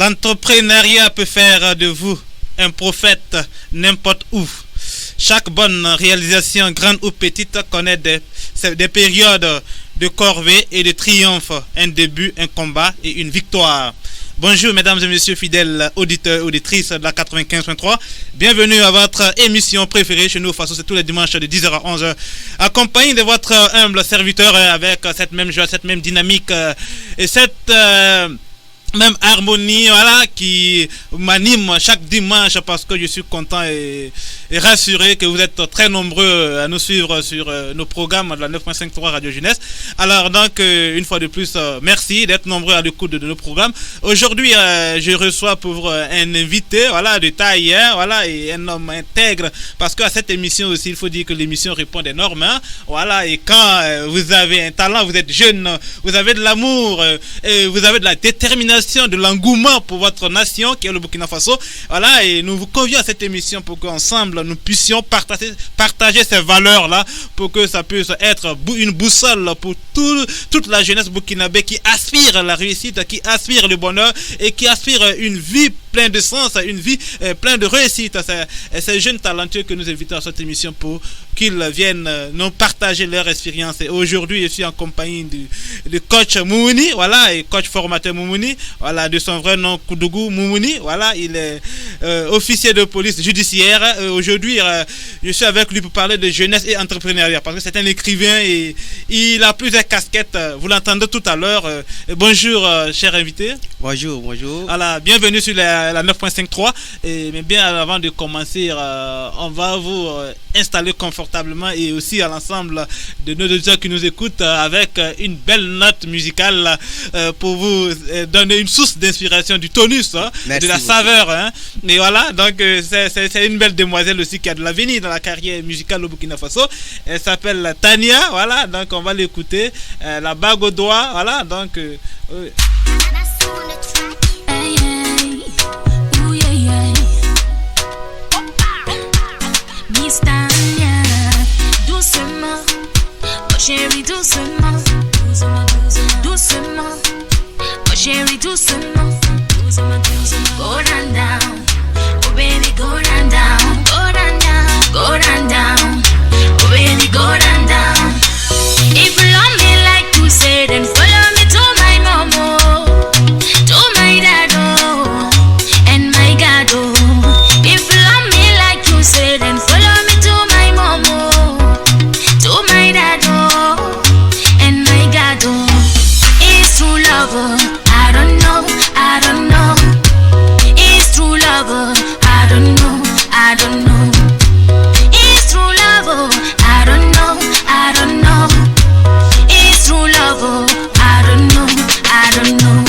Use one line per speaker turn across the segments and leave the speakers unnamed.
L'entrepreneuriat peut faire de vous un prophète n'importe où. Chaque bonne réalisation, grande ou petite, connaît des périodes de corvée et de triomphe, un début, un combat et une victoire. Bonjour mesdames et messieurs fidèles auditeurs et auditrices de la 95.3. Bienvenue à votre émission préférée chez nous, Faso, c'est tous les dimanches de 10h à 11h. Accompagné de votre humble serviteur avec cette même joie, cette même dynamique et cette même harmonie, voilà, qui m'anime chaque dimanche parce que je suis content et rassuré que vous êtes très nombreux à nous suivre sur nos programmes de la 9.53 Radio Jeunesse. Alors donc, une fois de plus, merci d'être nombreux à l'écoute de nos programmes. Aujourd'hui, je reçois pour un invité, voilà, de taille, voilà, et un homme intègre, parce qu'à cette émission aussi, il faut dire que l'émission répond des normes, hein, voilà, et quand vous avez un talent, vous êtes jeune, vous avez de l'amour, et vous avez de la détermination, de l'engouement pour votre nation qui est le Burkina Faso. Voilà, et nous vous convions à cette émission pour qu'ensemble nous puissions partager ces valeurs-là pour que ça puisse être une boussole pour toute la jeunesse burkinabé qui aspire à la réussite, qui aspire le bonheur et qui aspire à une vie pleine de sens, une vie pleine de réussite. Ces jeunes talentueux que nous invitons à cette émission pour qu'ils viennent nous partager leur expérience. Et aujourd'hui, je suis en compagnie du coach Moumouni, voilà, et coach formateur Moumouni, voilà, de son vrai nom Koudougou Moumouni, voilà, il est officier de police judiciaire. Aujourd'hui, je suis avec lui pour parler de jeunesse et entrepreneuriat, parce que c'est un écrivain et il a plusieurs casquettes, vous l'entendez tout à l'heure. Bonjour, cher invité.
Bonjour, bonjour.
Voilà, bienvenue sur la 9.53. Mais bien avant de commencer, on va vous installer confortablement et aussi à l'ensemble de nos auditeurs qui nous écoutent avec une belle note musicale pour vous donner une source d'inspiration, du tonus, hein, de la saveur. Hein. Et voilà, donc c'est une belle demoiselle aussi qui a de l'avenir dans la carrière musicale au Burkina Faso. Elle s'appelle Tania, voilà, donc on va l'écouter. La bague au doigt, voilà, donc...
Miss Tania, doucement, oh chérie, doucement, doucement, doucement, doucement, oh chérie, doucement, doucement, doucement. Go down, down, oh baby, go down, down, go down, down, go down, down, oh baby, go down, down. If you love me like you say, then follow me to my mama, to my dad, oh, and my God, oh. If you love me like you say, then follow me to my mama, to my dad, oh, and my God, oh. It's true love, oh. I don't know, I don't know. It's true love, oh. I don't know, I don't know. It's true love, oh. I don't know, I don't know. It's true love, oh. I don't know, I don't know.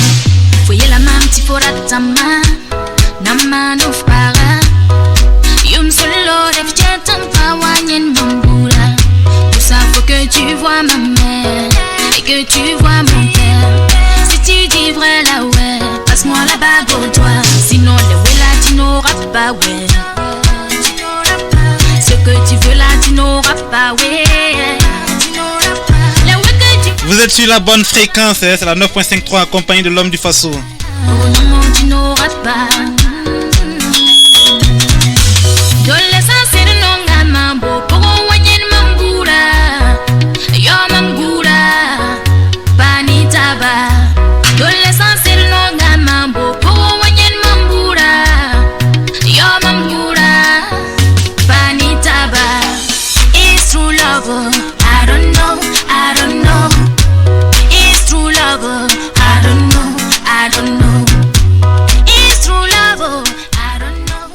Voyez la main petit pour la tama, nama no para. Yum solo rêve j'attends pas wanyen mamboula. Tout ça faut que tu vois ma mère et que tu vois mon père. Si tu dis vrai là ouais, passe-moi la bague au doigt. Sinon le ouais là tu n'auras pas ouais. Ce que tu veux là tu n'auras pas ouais.
Vous êtes sur la bonne fréquence, c'est la 9.53 accompagné de l'homme du Faso.
Oh non, tu n'auras pas. Dolesa sere nonga mambo, pogo wanyen mambura, yo mambura, panitaba. Dolesa sere nonga mambo, pogo wanyen mambura, yo mambura, panitaba. It's true love, I don't know, I don't know. It's true love, I don't know, I don't know. It's true love, I don't know.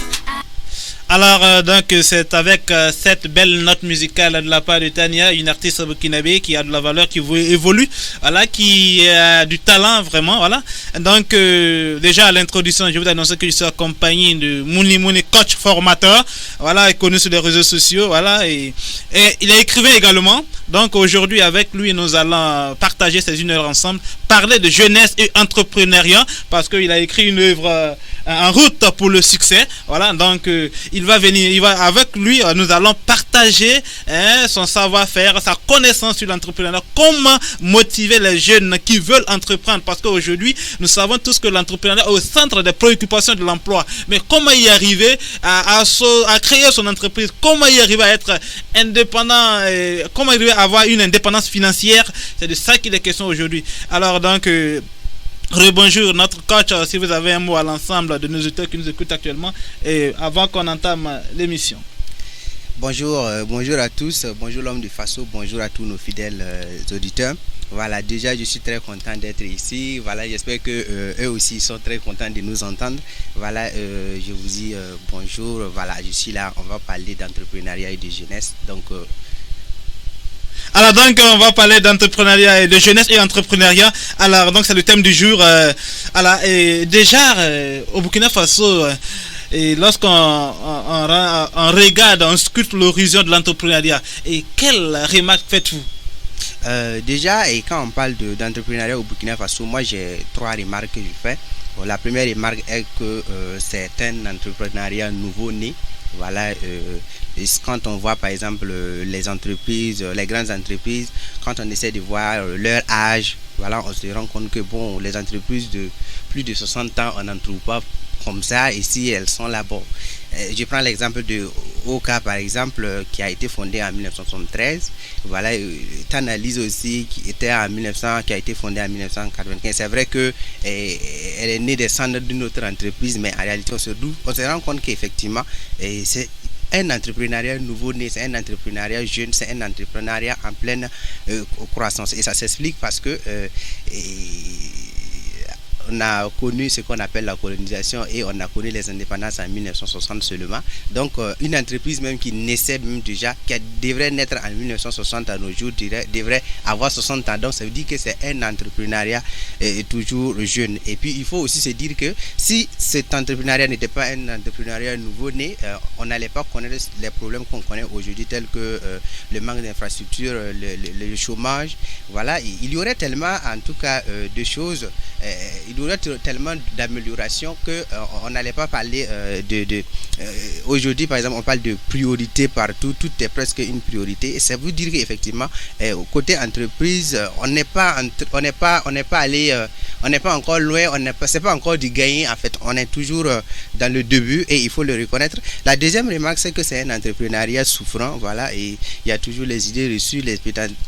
Alors donc c'est avec cette belle note musicale de la part de Tania, une artiste burkinabé qui a de la valeur, qui évolue, voilà, qui a du talent vraiment, voilà. Donc déjà à l'introduction, je vous annonce que je suis accompagné de Mouni, coach formateur, voilà, connu sur les réseaux sociaux, voilà, et il est écrivain également. Donc aujourd'hui avec lui nous allons partager ces 1 heure ensemble, parler de jeunesse et entrepreneuriat, parce qu'il a écrit une œuvre en route pour le succès. Voilà, donc il va venir, avec lui, nous allons partager son savoir-faire, sa connaissance sur l'entrepreneuriat, comment motiver les jeunes qui veulent entreprendre, parce qu'aujourd'hui, nous savons tous que l'entrepreneuriat est au centre des préoccupations de l'emploi. Mais comment y arriver à créer son entreprise, comment y arriver à être indépendant, comment y arriver à avoir une indépendance financière, c'est de ça qu'il est question aujourd'hui. Alors donc, rebonjour notre coach, si vous avez un mot à l'ensemble de nos auditeurs qui nous écoutent actuellement, et avant qu'on entame l'émission.
Bonjour, bonjour à tous, bonjour l'homme de Faso, bonjour à tous nos fidèles auditeurs. Voilà, déjà je suis très content d'être ici. Voilà, j'espère que eux aussi sont très contents de nous entendre. Voilà, je vous dis bonjour. Voilà, je suis là. On va parler d'entrepreneuriat et de jeunesse. Donc,
alors donc on va parler d'entrepreneuriat et de jeunesse et entrepreneuriat. Alors donc c'est le thème du jour. Alors et déjà au Burkina Faso. Et lorsqu'on on regarde, on scrute l'horizon de l'entrepreneuriat, et quelle remarque faites-vous?
Déjà, et quand on parle d'entrepreneuriat au Burkina Faso, moi j'ai 3 remarques que je fais. Bon, la première remarque est que c'est un entrepreneuriat nouveau-né. Voilà, quand on voit par exemple les entreprises, les grandes entreprises, quand on essaie de voir leur âge, voilà, on se rend compte que bon, les entreprises de plus de 60 ans, on n'en trouve pas comme ça. Ici, elles sont là. Bon, je prends l'exemple de Oka par exemple, qui a été fondée en 1973. Voilà, Tanalise aussi qui a été fondée en 1995. C'est vrai que elle est née des cendres d'une autre entreprise, mais en réalité on se rend compte qu'effectivement c'est un entrepreneuriat nouveau-né, c'est un entrepreneuriat jeune, c'est un entrepreneuriat en pleine croissance. Et ça s'explique parce que on a connu ce qu'on appelle la colonisation et on a connu les indépendances en 1960 seulement. Donc une entreprise même qui naissait même déjà, qui devrait naître en 1960 à nos jours, devrait avoir 60 ans. Donc ça veut dire que c'est un entrepreneuriat toujours jeune. Et puis il faut aussi se dire que si cet entrepreneuriat n'était pas un entrepreneuriat nouveau-né, on n'allait pas connaître les problèmes qu'on connaît aujourd'hui, tels que le manque d'infrastructures, le chômage. Voilà, il y aurait tellement en tout cas de choses. Il y aurait tellement d'améliorations que on n'allait pas parler aujourd'hui par exemple on parle de priorité partout, tout est presque une priorité, et ça veut dire qu'effectivement côté entreprise on n'est pas encore loin, c'est pas encore du gagné en fait, on est toujours dans le début et il faut le reconnaître. La deuxième remarque, c'est que c'est un entrepreneuriat souffrant, voilà, et il y a toujours les idées reçues, les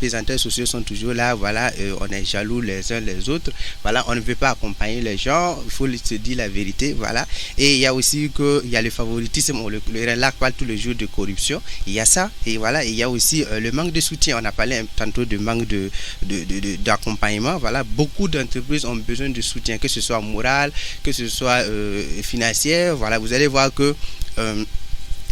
pesanteurs sociaux sont toujours là, voilà, on est jaloux les uns les autres, voilà, on ne veut pas accompagner les gens, il faut se dire la vérité, voilà. Et il y a aussi il y a le favoritisme, le RELAC parle tous les jours de corruption, il y a ça, et voilà, il y a aussi le manque de soutien, on a parlé tantôt de manque d'accompagnement, voilà, beaucoup d'entreprises ont besoin de soutien, que ce soit moral, que ce soit financier, voilà, vous allez voir que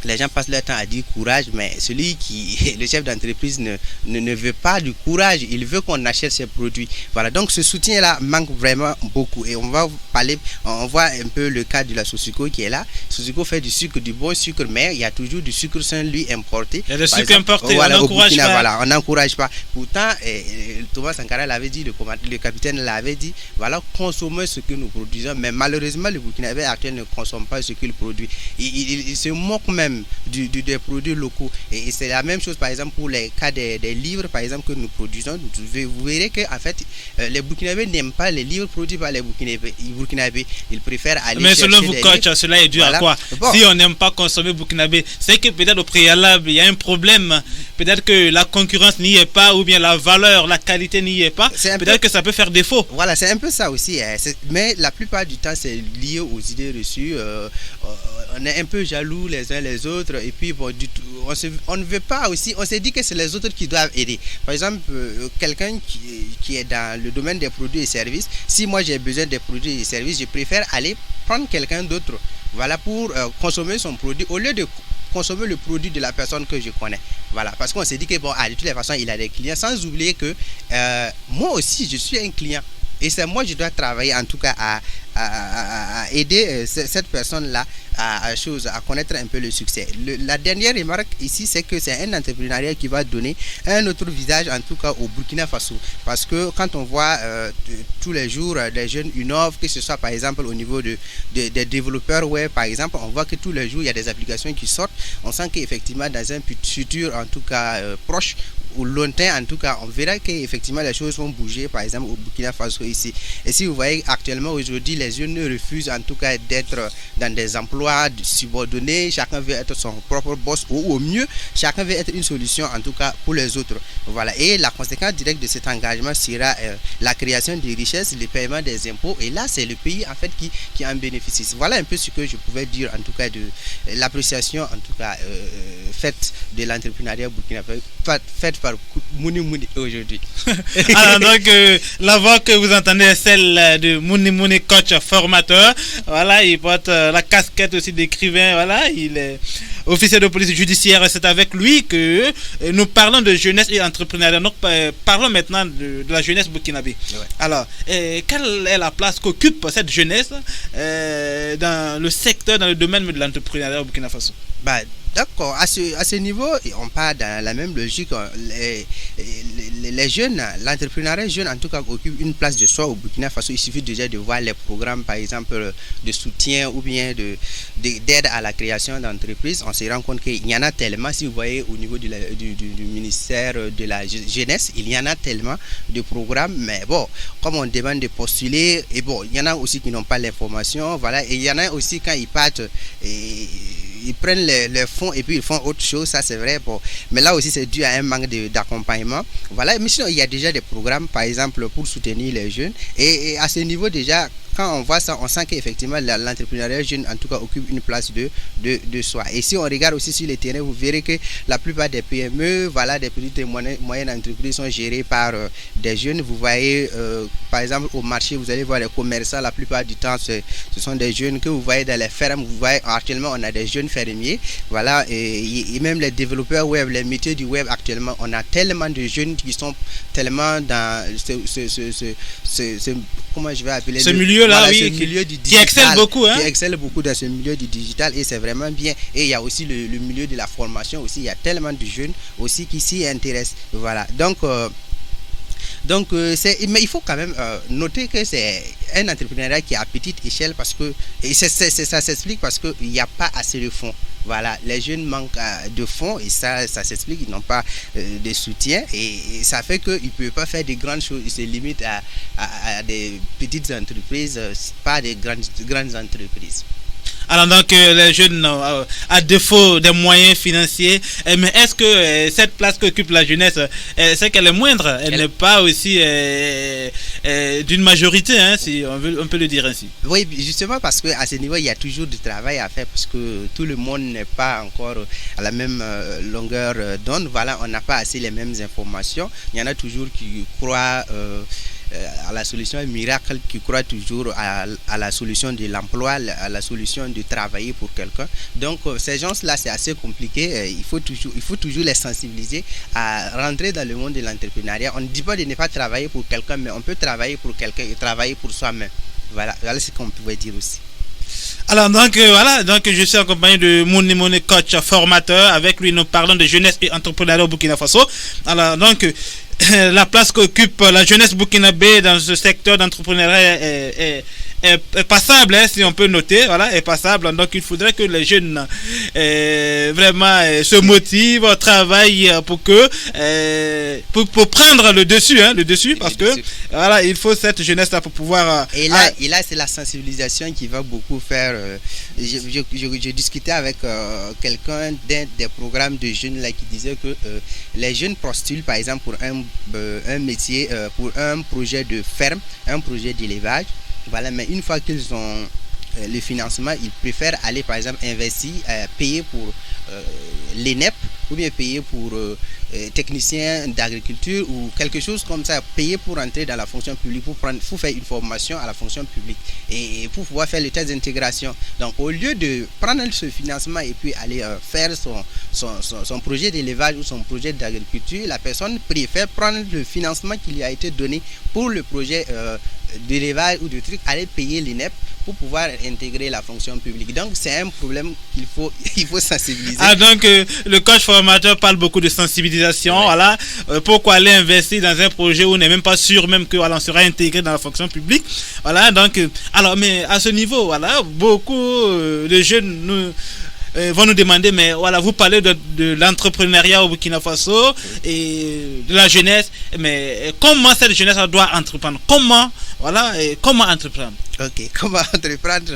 les gens passent leur temps à dire courage, mais le chef d'entreprise ne veut pas du courage, il veut qu'on achète ses produits. Voilà, donc ce soutien-là manque vraiment beaucoup. Et on va voit un peu le cas de la Sosiko qui est là. Sosiko fait du sucre, du bon sucre, mais il y a toujours du sucre sans lui importé.
Il y a des sucres importés,
voilà,
on n'encourage pas.
Voilà, on n'encourage pas. Pourtant, Thomas Sankara l'avait dit, le capitaine l'avait dit, voilà, consommez ce que nous produisons. Mais malheureusement, le Burkinabé actuel ne consomme pas ce qu'il produit. Il se moque même des produits locaux, et c'est la même chose par exemple pour les cas des livres par exemple que nous produisons. Vous verrez que en fait les Burkinabés n'aiment pas les livres produits par les Burkinabés, ils préfèrent aller
mais
chercher
selon vous coach livres. Cela est dû à quoi? Bon. Si on n'aime pas consommer Burkinabé, c'est que peut-être au préalable il y a un problème, peut-être que la concurrence n'y est pas, ou bien la valeur, la qualité n'y est pas, peut-être que ça peut faire défaut.
Voilà, c'est un peu ça aussi, mais la plupart du temps c'est lié aux idées reçues. On est un peu jaloux les uns les autres, et puis bon, on ne veut pas aussi, on s'est dit que c'est les autres qui doivent aider. Par exemple, quelqu'un qui est dans le domaine des produits et services, si moi j'ai besoin des produits et services, je préfère aller prendre quelqu'un d'autre, voilà, pour consommer son produit au lieu de consommer le produit de la personne que je connais. Voilà, parce qu'on s'est dit que bon, de toutes les façons il a des clients, sans oublier que moi aussi je suis un client. Et c'est moi je dois travailler en tout cas à à aider cette personne-là à connaître un peu le succès. La dernière remarque ici, c'est que c'est un entrepreneuriat qui va donner un autre visage, en tout cas au Burkina Faso. Parce que quand on voit tous les jours des jeunes innovent, que ce soit par exemple au niveau des développeurs web, par exemple, on voit que tous les jours il y a des applications qui sortent. On sent qu'effectivement dans un futur, en tout cas proche, ou lointain, en tout cas, on verra qu'effectivement les choses vont bouger, par exemple au Burkina Faso ici. Et si vous voyez actuellement aujourd'hui, les jeunes refusent en tout cas d'être dans des emplois subordonnés, chacun veut être son propre boss, ou au mieux, chacun veut être une solution en tout cas pour les autres. Voilà. Et la conséquence directe de cet engagement sera la création des richesses, le paiement des impôts, et là c'est le pays en fait qui en bénéficie. Voilà un peu ce que je pouvais dire en tout cas de l'appréciation en tout cas faite de l'entrepreneuriat burkinabé, faite par Mouni Mouni aujourd'hui.
Alors donc la voix que vous entendez est celle de Mouni Mouni, coach formateur. Voilà, il porte la casquette aussi d'écrivain. Voilà, il est officier de police judiciaire. C'est avec lui que nous parlons de jeunesse et entrepreneuriat. Donc parlons maintenant de la jeunesse burkinabé. Ouais. Alors, quelle est la place qu'occupe cette jeunesse dans le secteur, dans le domaine de l'entrepreneuriat au Burkina Faso?
D'accord, à ce niveau, on part dans la même logique. Les jeunes, l'entrepreneuriat jeune en tout cas occupe une place de soi au Burkina Faso. Il suffit déjà de voir les programmes par exemple de soutien ou bien d'aide à la création d'entreprises. On se rend compte qu'il y en a tellement. Si vous voyez au niveau du ministère de la jeunesse, il y en a tellement de programmes. Mais bon, comme on demande de postuler, et bon, il y en a aussi qui n'ont pas l'information. Voilà, et il y en a aussi quand ils partent ils prennent les fonds et puis ils font autre chose, ça c'est vrai. Bon. Mais là aussi c'est dû à un manque d'accompagnement. Voilà, mais sinon il y a déjà des programmes par exemple pour soutenir les jeunes. Et à ce niveau déjà, quand on voit ça, on sent qu'effectivement l'entrepreneuriat jeune en tout cas occupe une place de soi. Et si on regarde aussi sur le terrain, vous verrez que la plupart des PME, voilà, des petites et moyennes entreprises sont gérées par des jeunes. Vous voyez par exemple au marché, vous allez voir les commerçants, la plupart du temps ce sont des jeunes que vous voyez dans les fermes. Vous voyez actuellement on a des jeunes fermiers, voilà, et même les développeurs web, les métiers du web actuellement, on a tellement de jeunes qui sont tellement dans comment je vais appeler
ce milieu là,
voilà,
oui,
milieu du digital,
qui excelle beaucoup, hein?
Qui excelle beaucoup dans ce milieu du digital et c'est vraiment bien. Et il y a aussi le milieu de la formation aussi, il y a tellement de jeunes aussi qui s'y intéressent. Voilà, donc mais il faut quand même noter que c'est un entrepreneuriat qui est à petite échelle parce que ça s'explique parce qu'il n'y a pas assez de fonds. Voilà, les jeunes manquent de fonds et ça s'explique, ils n'ont pas de soutien et ça fait qu'ils ne peuvent pas faire de grandes choses, ils se limitent à des petites entreprises, pas des grandes entreprises.
Alors donc les jeunes à défaut des moyens financiers, mais est-ce que cette place qu'occupe la jeunesse, c'est qu'elle est moindre, elle n'est pas aussi d'une majorité, hein, si on peut le dire ainsi?
Oui, justement parce qu'à ce niveau il y a toujours du travail à faire parce que tout le monde n'est pas encore à la même longueur d'onde. Voilà, on n'a pas assez les mêmes informations. Il y en a toujours qui croient à la solution miracle, qui croit toujours à la solution de l'emploi, à la solution de travailler pour quelqu'un. Donc ces gens-là c'est assez compliqué, il faut toujours les sensibiliser à rentrer dans le monde de l'entrepreneuriat. On ne dit pas de ne pas travailler pour quelqu'un, mais on peut travailler pour quelqu'un et travailler pour soi-même. Voilà ce qu'on pouvait dire aussi.
Alors donc voilà, donc je suis accompagné de Mouni Mouni, coach formateur. Avec lui nous parlons de jeunesse et entrepreneuriat au Burkina Faso. Alors donc la place qu'occupe la jeunesse burkinabé dans ce secteur d'entrepreneuriat est passable, hein, si on peut noter, voilà, est passable. Donc il faudrait que les jeunes vraiment se motivent, travaillent pour que pour prendre le dessus, hein, parce que voilà, il faut cette jeunesse là pour pouvoir
et là c'est la sensibilisation qui va beaucoup faire. Je discutais avec quelqu'un d'un des programmes de jeunes là qui disait que les jeunes postulent par exemple pour un métier, pour un projet de ferme, un projet d'élevage. Voilà, mais une fois qu'ils ont le financement, ils préfèrent aller par exemple investir, payer pour l'ENEP ou bien payer pour technicien d'agriculture ou quelque chose comme ça, payer pour entrer dans la fonction publique, pour faire une formation à la fonction publique et pour pouvoir faire les tests d'intégration. Donc au lieu de prendre ce financement et puis aller faire son projet d'élevage ou son projet d'agriculture, la personne préfère prendre le financement qui lui a été donné pour le projet d'élevage ou de trucs, aller payer l'INEP pour pouvoir intégrer la fonction publique. Donc c'est un problème il faut sensibiliser.
Ah, donc le coach formateur parle beaucoup de sensibilisation, ouais. Voilà, pourquoi aller investir dans un projet où on n'est même pas sûr même que voilà, on sera intégré dans la fonction publique. Voilà, donc alors mais à ce niveau, voilà, beaucoup de jeunes vont nous demander, mais voilà, vous parlez de l'entrepreneuriat au Burkina Faso et de la jeunesse, mais comment cette jeunesse doit entreprendre? Comment entreprendre?
Ok, comment entreprendre?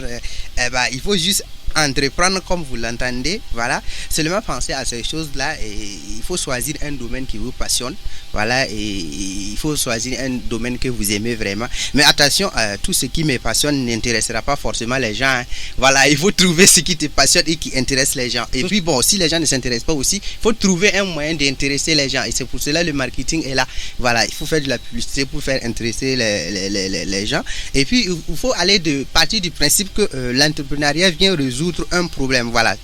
Il faut juste entreprendre comme vous l'entendez, voilà, seulement penser à ces choses-là, et il faut choisir un domaine qui vous passionne, voilà, et il faut choisir un domaine que vous aimez vraiment. Mais attention, tout ce qui me passionne n'intéressera pas forcément les gens, hein. Voilà, il faut trouver ce qui te passionne et qui intéresse les gens. Et puis bon, si les gens ne s'intéressent pas aussi, il faut trouver un moyen d'intéresser les gens, et c'est pour cela le marketing est là. Voilà, il faut faire de la publicité pour faire intéresser les gens. Et puis il faut aller de partir du principe que l'entrepreneuriat vient résoudre un problème. Voilà,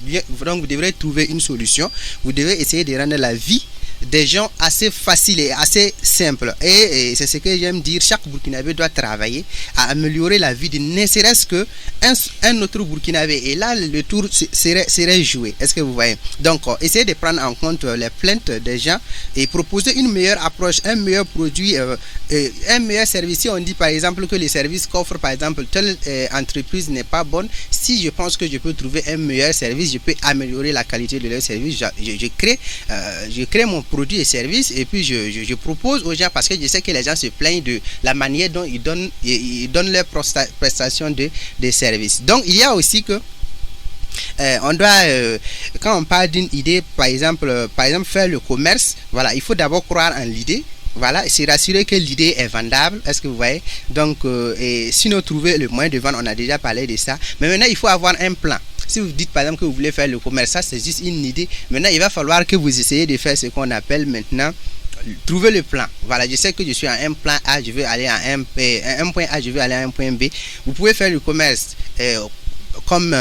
donc vous devrez trouver une solution. Vous devez essayer de rendre la vie des gens assez facile et assez simple, et c'est ce que j'aime dire, chaque Burkinabé doit travailler à améliorer la vie de ne serait-ce que un autre Burkinabé, et là le tour serait joué. Est-ce que vous voyez? Donc essayez de prendre en compte les plaintes des gens et proposer une meilleure approche, un meilleur produit, un meilleur service. Si on dit par exemple que les services qu'offre par exemple telle entreprise n'est pas bonne, si je pense que je peux trouver un meilleur service, je peux améliorer la qualité de leur service, je crée mon produit et service, et puis je propose aux gens, parce que je sais que les gens se plaignent de la manière dont ils donnent leur prestation de services. Donc il y a aussi que on doit, quand on parle d'une idée, par exemple faire le commerce, voilà, il faut d'abord croire en l'idée. Voilà, c'est rassurer que l'idée est vendable. Est-ce que vous voyez? Donc, et sinon trouver le moyen de vendre, on a déjà parlé de ça. Mais maintenant, il faut avoir un plan. Si vous dites par exemple que vous voulez faire le commerce, ça c'est juste une idée. Maintenant, il va falloir que vous essayez de faire ce qu'on appelle maintenant trouver le plan. Voilà, je sais que je suis à un plan A, je veux aller à un point A, je veux aller à un point B. Vous pouvez faire le commerce comme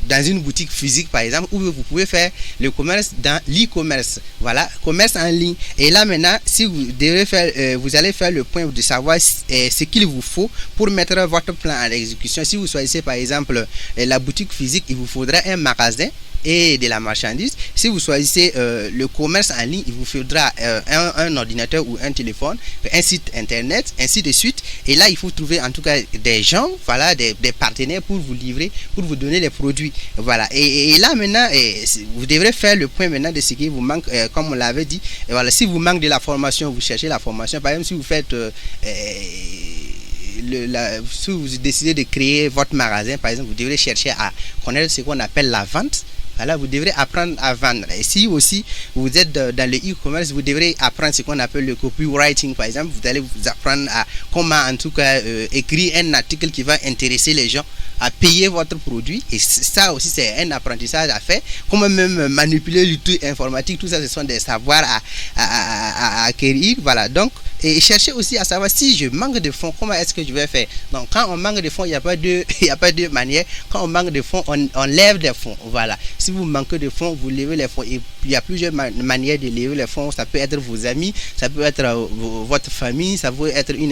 dans une boutique physique par exemple, ou vous pouvez faire le commerce dans l'e-commerce. Voilà, commerce en ligne. Et là maintenant, si vous devez faire, vous allez faire le point de savoir ce qu'il vous faut pour mettre votre plan en exécution. Si vous choisissez par exemple la boutique physique, il vous faudra un magasin et de la marchandise. Si vous choisissez le commerce en ligne, il vous faudra un ordinateur ou un téléphone, un site internet, ainsi de suite. Et là, il faut trouver en tout cas des gens, voilà, des partenaires pour vous livrer, pour vous donner les produits. Voilà. Et là maintenant, vous devrez faire le point maintenant de ce qui vous manque, comme on l'avait dit. Et voilà, si vous manque de la formation, vous cherchez la formation. Par exemple, si vous faites si vous décidez de créer votre magasin, par exemple, vous devrez chercher à connaître ce qu'on appelle la vente. Voilà, vous devrez apprendre à vendre. Et si aussi vous êtes dans le e-commerce, vous devrez apprendre ce qu'on appelle le copywriting, par exemple. Vous allez vous apprendre à comment en tout cas écrire un article qui va intéresser les gens à payer votre produit. Et ça aussi c'est un apprentissage à faire. Comment même manipuler l'outil informatique, tout ça ce sont des savoirs à acquérir. Voilà, donc et chercher aussi à savoir si je manque de fonds, comment est-ce que je vais faire. Donc quand on manque de fonds, il n'y a pas de manière. Quand on manque de fonds, on lève des fonds. Voilà. Si vous manquez de fonds, vous levez les fonds. Et il y a plusieurs manières de lever les fonds. Ça peut être vos amis, ça peut être votre famille, ça peut être une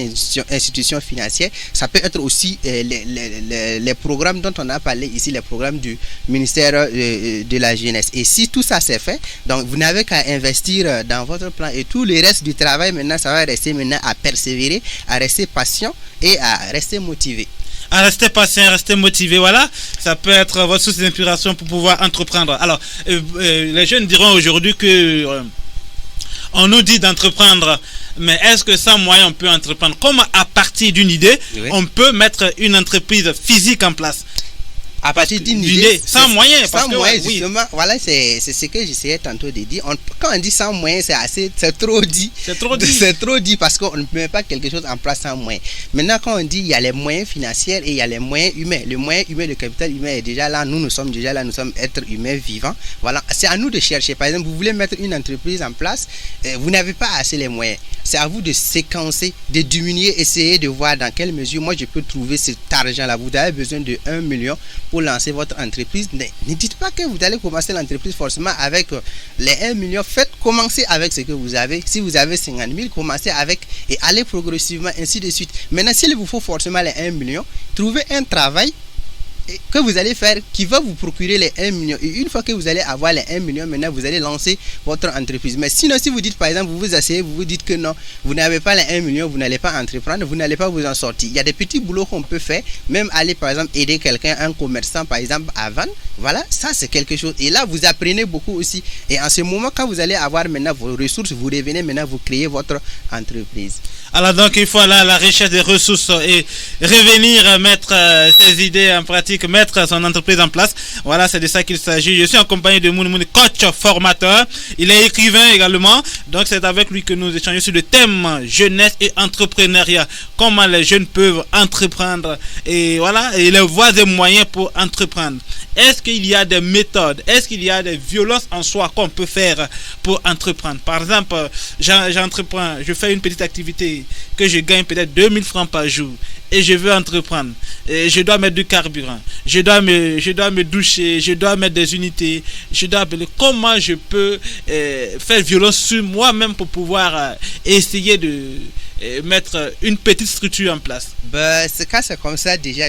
institution financière, ça peut être aussi les programmes dont on a parlé ici, les programmes du ministère de la jeunesse. Et si tout ça c'est fait, donc vous n'avez qu'à investir dans votre plan, et tout le reste du travail maintenant, ça va rester maintenant à persévérer, à rester patient et à rester motivé.
À rester patient, rester motivé, voilà, ça peut être votre source d'inspiration pour pouvoir entreprendre. Alors, les jeunes diront aujourd'hui que on nous dit d'entreprendre, mais est-ce que sans moyens on peut entreprendre? Comment à partir d'une idée, oui, on peut mettre une entreprise physique en place?
À partir d'une idée,
sans moyens,
sans moyens, justement, oui. Voilà, c'est ce que j'essayais tantôt de dire. Quand on dit sans moyens, c'est trop dit. C'est trop dit parce qu'on ne met pas quelque chose en place sans moyens. Maintenant, quand on dit il y a les moyens financiers et il y a les moyens humains, le moyen humain, le capital humain est déjà là. Nous sommes déjà là, nous sommes êtres humains vivants. Voilà, c'est à nous de chercher. Par exemple, vous voulez mettre une entreprise en place, vous n'avez pas assez les moyens. c'est à vous de séquencer, de diminuer, essayer de voir dans quelle mesure moi je peux trouver cet argent-là. Vous avez besoin de 1 million pour lancer votre entreprise. Ne dites pas que vous allez commencer l'entreprise forcément avec les 1 million. Faites commencer avec ce que vous avez. Si vous avez 50 000, commencez avec et allez progressivement, ainsi de suite. Maintenant, s'il vous faut forcément les 1 million, trouvez un travail que vous allez faire qui va vous procurer les 1 million. Et une fois que vous allez avoir les 1 million, maintenant vous allez lancer votre entreprise. Mais sinon, si vous dites par exemple, vous vous asseyez, vous vous dites que non, vous n'avez pas les 1 million, vous n'allez pas entreprendre, vous n'allez pas vous en sortir. Il y a des petits boulots qu'on peut faire, même aller par exemple aider quelqu'un, un commerçant par exemple à vendre. Voilà, ça c'est quelque chose. Et là, vous apprenez beaucoup aussi. Et en ce moment, quand vous allez avoir maintenant vos ressources, vous revenez maintenant, vous créez votre entreprise.
Alors donc il faut aller à la recherche des ressources et revenir mettre ses idées en pratique, mettre son entreprise en place. Voilà, c'est de ça qu'il s'agit. Je suis en compagnie de Mouni, coach formateur. Il est écrivain également. Donc c'est avec lui que nous échangeons sur le thème jeunesse et entrepreneuriat. Comment les jeunes peuvent entreprendre et voilà, et les voies et moyens pour entreprendre. Est-ce qu'il y a des méthodes? Est-ce qu'il y a des violences en soi qu'on peut faire pour entreprendre? Par exemple, j'entreprends, je fais une petite activité que je gagne peut-être 2000 francs par jour et je veux entreprendre. Et je dois mettre du carburant, je dois me doucher, je dois mettre des unités, comment je peux faire violence sur moi-même pour pouvoir essayer de mettre une petite structure en place.
Ce cas c'est comme ça déjà.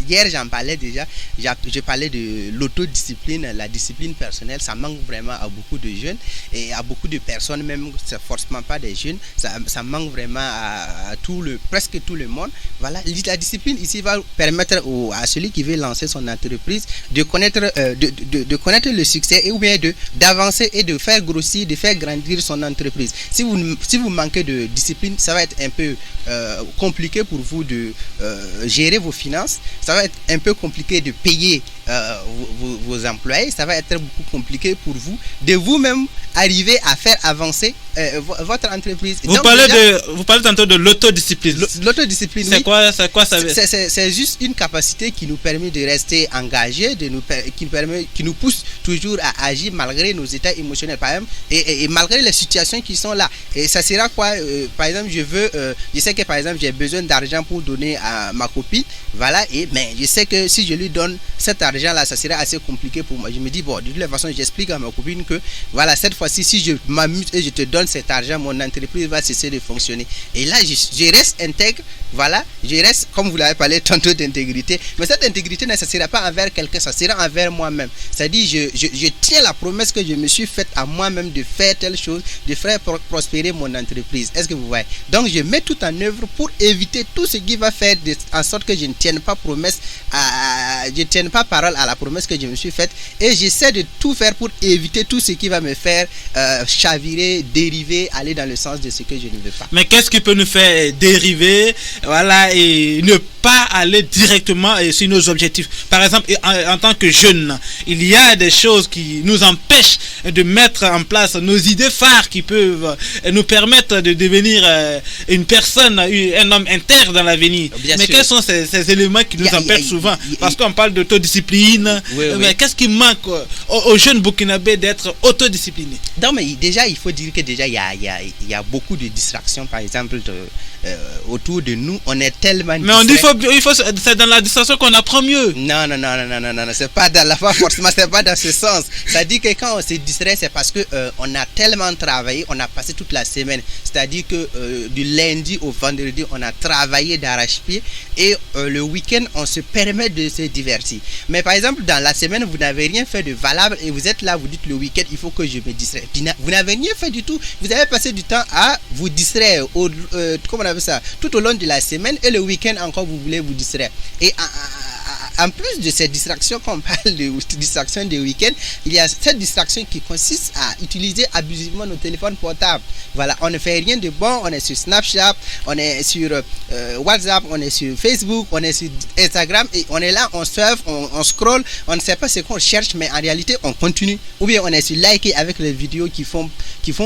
Hier j'en parlais déjà. Je parlais de l'autodiscipline, la discipline personnelle. Ça manque vraiment à beaucoup de jeunes et à beaucoup de personnes, même c'est forcément pas des jeunes. Ça manque vraiment à presque tout le monde. Voilà, la discipline ici va permettre à celui qui veut lancer son entreprise de connaître le succès ou bien d'avancer et de faire grossir, de faire grandir son entreprise. Si vous manquez de discipline, ça va être un peu compliqué pour vous de gérer vos finances. Ça va être un peu compliqué de payer vos employés. Ça va être beaucoup compliqué pour vous de vous-même arriver à faire avancer votre entreprise.
Vous parlez tantôt de l'autodiscipline.
L'autodiscipline,
c'est quoi ça veut?
C'est juste une capacité qui nous permet de rester engagés, qui nous pousse toujours à agir malgré nos états émotionnels, par exemple, et malgré les situations qui sont là. Et ça sera quoi? Par exemple, je sais que par exemple j'ai besoin d'argent pour donner à ma copine, voilà, mais je sais que si je lui donne cet argent là, ça serait assez compliqué pour moi. Je me dis bon, de toute façon j'explique à ma copine que voilà, cette fois-ci si je m'amuse et je te donne cet argent, mon entreprise va cesser de fonctionner. Et là je reste intègre, voilà, je reste, comme vous l'avez parlé tantôt d'intégrité, mais cette intégrité ne sera pas envers quelqu'un, ça sera envers moi-même. C'est-à-dire je tiens la promesse que je me suis faite à moi-même de faire telle chose, de faire prospérer mon entreprise. Est-ce que vous voyez? Donc je mets tout en œuvre pour éviter tout ce qui va faire en sorte que je ne tienne pas promesse, je ne tienne pas parole à la promesse que je me suis faite, et j'essaie de tout faire pour éviter tout ce qui va me faire chavirer, dériver, aller dans le sens de ce que je ne veux pas.
Mais qu'est-ce qui peut nous faire dériver, voilà, et ne pas aller directement sur nos objectifs? Par exemple, en tant que jeune, il y a des choses qui nous empêchent de mettre en place nos idées phares qui peuvent nous permettre de devenir une personne, un homme intègre dans l'avenir. Mais quels sont ces éléments qui nous empêchent souvent? Parce qu'on parle d'autodiscipline. Mais qu'est-ce qui manque aux jeunes burkinabés d'être autodisciplinés?
Non, mais déjà, il faut dire que déjà, il y a beaucoup de distractions, par exemple, autour de nous. On est tellement
mais on dit c'est dans la distraction qu'on apprend mieux.
Non, c'est pas dans la forcément, c'est pas dans ce sens. Ça dit que quand on se distrait, c'est parce que on a tellement travaillé, on a passé toute la semaine. C'est-à-dire que du lundi au vendredi, on a travaillé d'arrache-pied, et le week-end, on se permet de se divertir. Mais par exemple, dans la semaine, vous n'avez rien fait de valable et vous êtes là, vous dites le week-end, il faut que je me distrais. Vous n'avez rien fait du tout. Vous avez passé du temps à vous distraire, comment on appelle ça, tout au long de la semaine, et le week-end encore, vous voulez vous distraire. Et en plus de cette distraction, qu'on parle de distraction de week-end, il y a cette distraction qui consiste à utiliser abusivement nos téléphones portables. Voilà, on ne fait rien de bon, on est sur Snapchat, on est sur WhatsApp, on est sur Facebook, on est sur Instagram, et on est là, on surfe, on scroll, on ne sait pas ce qu'on cherche, mais en réalité, on continue. Ou bien on est sur liker avec les vidéos qui font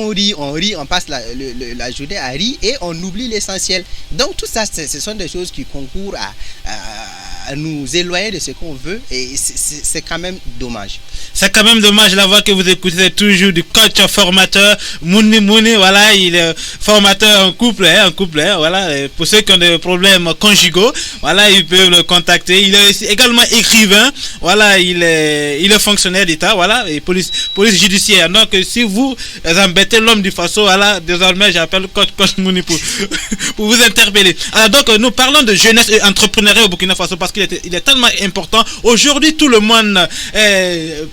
rire, on passe la journée à rire et on oublie l'essentiel. Donc tout ça, ce sont des choses qui concourent à nous éloigner de ce qu'on veut et c'est quand même dommage.
C'est quand même dommage la voix que vous écoutez toujours du coach formateur Mouni Mouni. Voilà, il est formateur en couple, voilà. Et pour ceux qui ont des problèmes conjugaux, voilà, ils peuvent le contacter. Il est également écrivain. Voilà, il est fonctionnaire d'État, voilà, et police judiciaire. Donc, si vous embêtez l'homme du Faso, voilà, désormais, j'appelle coach Mouni pour vous interpeller. Alors, donc, nous parlons de jeunesse et entrepreneuriat au Burkina Faso parce qu'il est tellement important. Aujourd'hui, tout le monde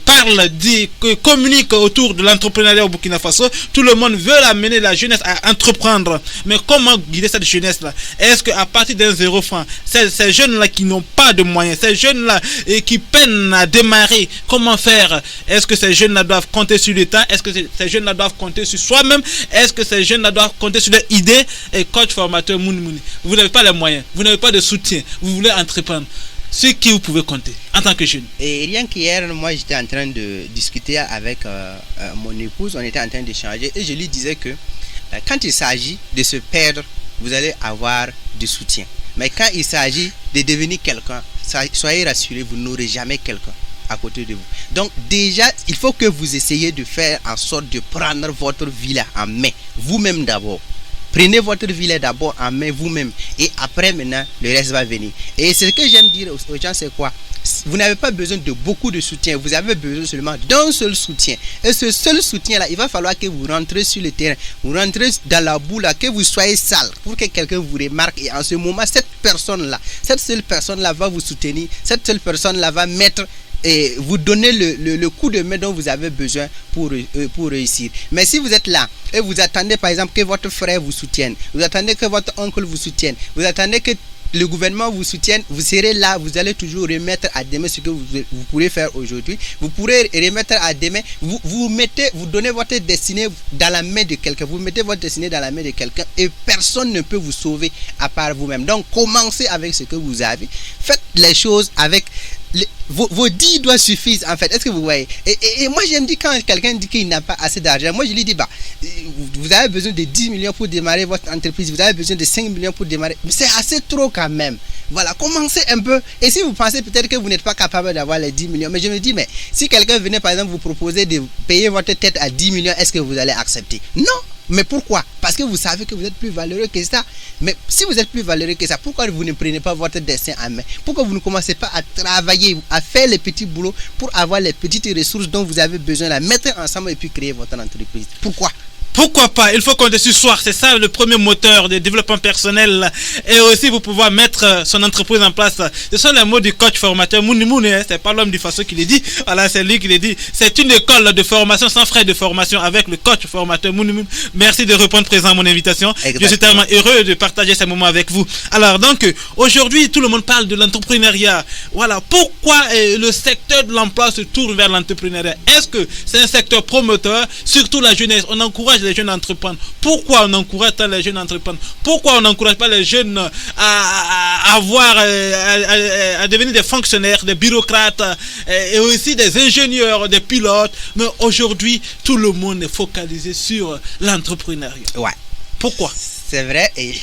parle, dit, communique autour de l'entrepreneuriat au Burkina Faso. Tout le monde veut amener la jeunesse à entreprendre. Mais comment guider cette jeunesse-là? Est-ce qu'à partir d'un 0 franc, ces jeunes-là qui n'ont pas de moyens, ces jeunes-là qui peinent à démarrer, comment faire? Est-ce que ces jeunes-là doivent compter sur l'État? Est-ce que ces jeunes-là doivent compter sur soi-même? Est-ce que ces jeunes-là doivent compter sur leur idée? Et coach formateur Mouni Mouni, vous n'avez pas les moyens, vous n'avez pas de soutien, vous voulez entreprendre. Sur qui vous pouvez compter en tant que jeune?
Et rien qu'hier, moi j'étais en train de discuter avec mon épouse, on était en train d'échanger et je lui disais que quand il s'agit de se perdre, vous allez avoir du soutien. Mais quand il s'agit de devenir quelqu'un, soyez rassurés, vous n'aurez jamais quelqu'un à côté de vous. Donc déjà, il faut que vous essayiez de faire en sorte de prendre votre vie en main, vous-même d'abord. Prenez votre vie d'abord en main vous-même et après maintenant le reste va venir. Et ce que j'aime dire aux gens, c'est quoi? Vous n'avez pas besoin de beaucoup de soutien, vous avez besoin seulement d'un seul soutien. Et ce seul soutien là, il va falloir que vous rentrez sur le terrain, vous rentrez dans la boue là, que vous soyez sale pour que quelqu'un vous remarque. Et en ce moment, cette seule personne là va vous soutenir, cette seule personne là va mettre et vous donner le coup de main dont vous avez besoin pour réussir. Mais si vous êtes là et vous attendez par exemple que votre frère vous soutienne, vous attendez que votre oncle vous soutienne, vous attendez que le gouvernement vous soutienne, vous serez là, vous allez toujours remettre à demain ce que vous pourrez faire aujourd'hui. Vous pourrez remettre à demain, vous donnez votre destinée dans la main de quelqu'un, vous mettez votre destinée dans la main de quelqu'un et personne ne peut vous sauver à part vous-même. Donc commencez avec ce que vous avez, faites les choses avec vos 10 doigts suffisent en fait. Est-ce que vous voyez? Et moi j'aime dire quand quelqu'un dit qu'il n'a pas assez d'argent, moi je lui dis vous avez besoin de 10 millions pour démarrer votre entreprise, vous avez besoin de 5 millions pour démarrer, mais c'est assez trop quand même. Voilà, commencez un peu. Et si vous pensez peut-être que vous n'êtes pas capable d'avoir les 10 millions, mais je me dis, mais si quelqu'un venait par exemple vous proposer de payer votre tête à 10 millions, est-ce que vous allez accepter? Non. Mais pourquoi? Parce que vous savez que vous êtes plus valeureux que ça. Mais si vous êtes plus valeureux que ça, pourquoi vous ne prenez pas votre destin en main? Pourquoi vous ne commencez pas à travailler, à faire les petits boulots pour avoir les petites ressources dont vous avez besoin, la mettre ensemble et puis créer votre entreprise? Pourquoi
pas? Il faut compter sur soi. C'est ça le premier moteur de développement personnel. Et aussi pour pouvoir mettre son entreprise en place. Ce sont les mots du coach formateur Mouni Mouni. C'est pas l'homme du Faso qui les dit. Voilà, c'est lui qui les dit. C'est une école de formation sans frais de formation avec le coach formateur Mouni Mouni. Merci de répondre présent à mon invitation. Exactement. Je suis tellement heureux de partager ces moments avec vous. Alors donc, aujourd'hui, tout le monde parle de l'entrepreneuriat. Voilà. Pourquoi le secteur de l'emploi se tourne vers l'entrepreneuriat? Est-ce que c'est un secteur promoteur? Surtout la jeunesse. On encourage les jeunes à entreprendre. Pourquoi on encourage tant les jeunes à entreprendre? Pourquoi on n'encourage pas les jeunes à devenir des fonctionnaires, des bureaucrates et aussi des ingénieurs, des pilotes? Mais aujourd'hui, tout le monde est focalisé sur l'entrepreneuriat.
Ouais.
Pourquoi?
C'est vrai. Et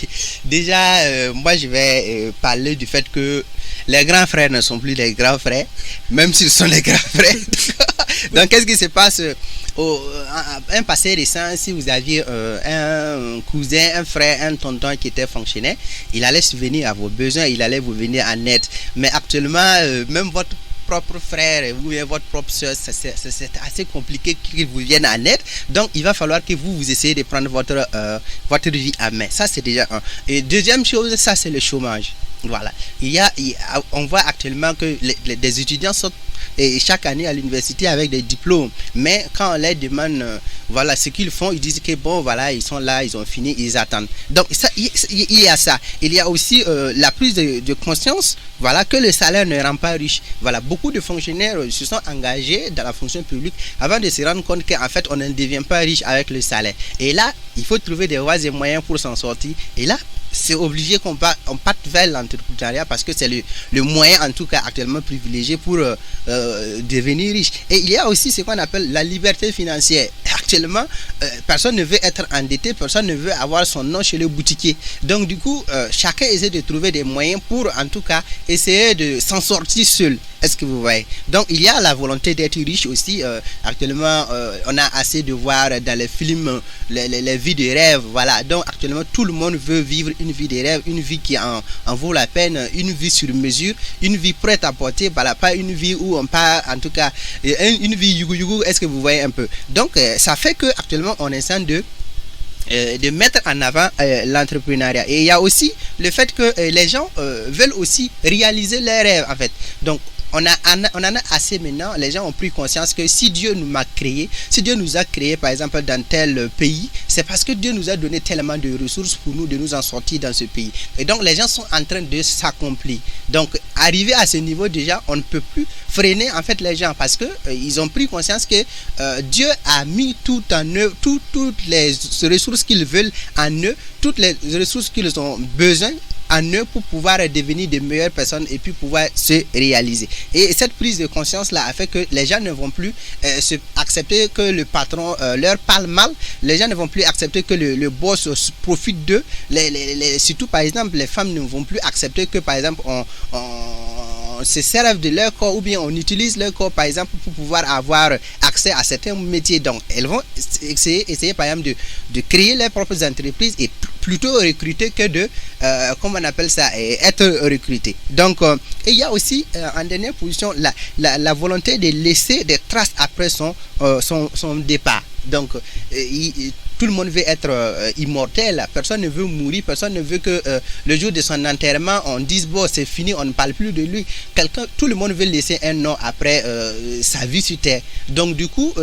déjà, moi, je vais parler du fait que les grands frères ne sont plus les grands frères, même s'ils sont les grands frères. Donc, qu'est-ce qui se passe? Un passé récent, si vous aviez un cousin, un frère, un tonton qui était fonctionnaire, il allait subvenir à vos besoins, il allait vous venir en aide. Mais actuellement, même votre propre frère ou votre propre soeur, c'est assez compliqué qu'ils vous viennent en aide. Donc il va falloir que vous essayez de prendre votre vie à main. Ça c'est déjà un. Et deuxième chose, ça c'est le chômage. Voilà. On voit actuellement que des étudiants sont chaque année à l'université avec des diplômes, mais quand on leur demande voilà ce qu'ils font, ils disent que bon voilà, ils sont là, ils ont fini, ils attendent. Donc ça, il y a ça. Il y a aussi la prise de conscience, voilà, que le salaire ne rend pas riche. Voilà, beaucoup de fonctionnaires se sont engagés dans la fonction publique avant de se rendre compte qu'en fait on ne devient pas riche avec le salaire. Et là, il faut trouver des voies et moyens pour s'en sortir. Et là, c'est obligé qu'on parte vers l'entrepreneuriat parce que c'est le moyen en tout cas actuellement privilégié pour devenir riche. Et il y a aussi ce qu'on appelle la liberté financière. Actuellement, personne ne veut être endetté, personne ne veut avoir son nom chez le boutiquier. Donc du coup, chacun essaie de trouver des moyens pour en tout cas essayer de s'en sortir seul. Est-ce que vous voyez? Donc il y a la volonté d'être riche aussi. Actuellement, on a assez de voir dans les films les vies de rêve. Voilà. Donc actuellement, tout le monde veut vivre une vie de rêve, une vie qui en vaut la peine, une vie sur mesure, une vie prête à porter. Voilà, pas une vie où on part, en tout cas, une vie yugu. Est-ce que vous voyez un peu? Donc ça fait que actuellement on essaie de mettre en avant l'entrepreneuriat. Et il y a aussi le fait que les gens veulent aussi réaliser leurs rêves en fait. Donc on en a assez maintenant. Les gens ont pris conscience que si Dieu nous a créé, si Dieu nous a créé par exemple dans tel pays, c'est parce que Dieu nous a donné tellement de ressources pour nous de nous en sortir dans ce pays. Et donc les gens sont en train de s'accomplir. Donc arrivé à ce niveau déjà, on ne peut plus freiner en fait les gens parce que ils ont pris conscience que Dieu a mis tout en eux, toutes les ressources qu'ils veulent en eux, toutes les ressources qu'ils ont besoin en eux pour pouvoir devenir de meilleures personnes et puis pouvoir se réaliser. Et cette prise de conscience là a fait que les gens ne vont plus accepter que le patron leur parle mal. Les gens ne vont plus accepter que le boss profite d'eux. Surtout par exemple les femmes ne vont plus accepter que par exemple on se servent de leur corps ou bien on utilise leur corps par exemple pour pouvoir avoir accès à certains métiers. Donc elles vont essayer par exemple de créer leurs propres entreprises et plutôt recruter que de comment on appelle ça, être recruté. Donc et il y a aussi en dernière position la volonté de laisser des traces après son départ. Donc tout le monde veut être immortel, personne ne veut mourir, personne ne veut que le jour de son enterrement on dise bon c'est fini, on ne parle plus de lui. Tout le monde veut laisser un nom après sa vie sur terre. Donc du coup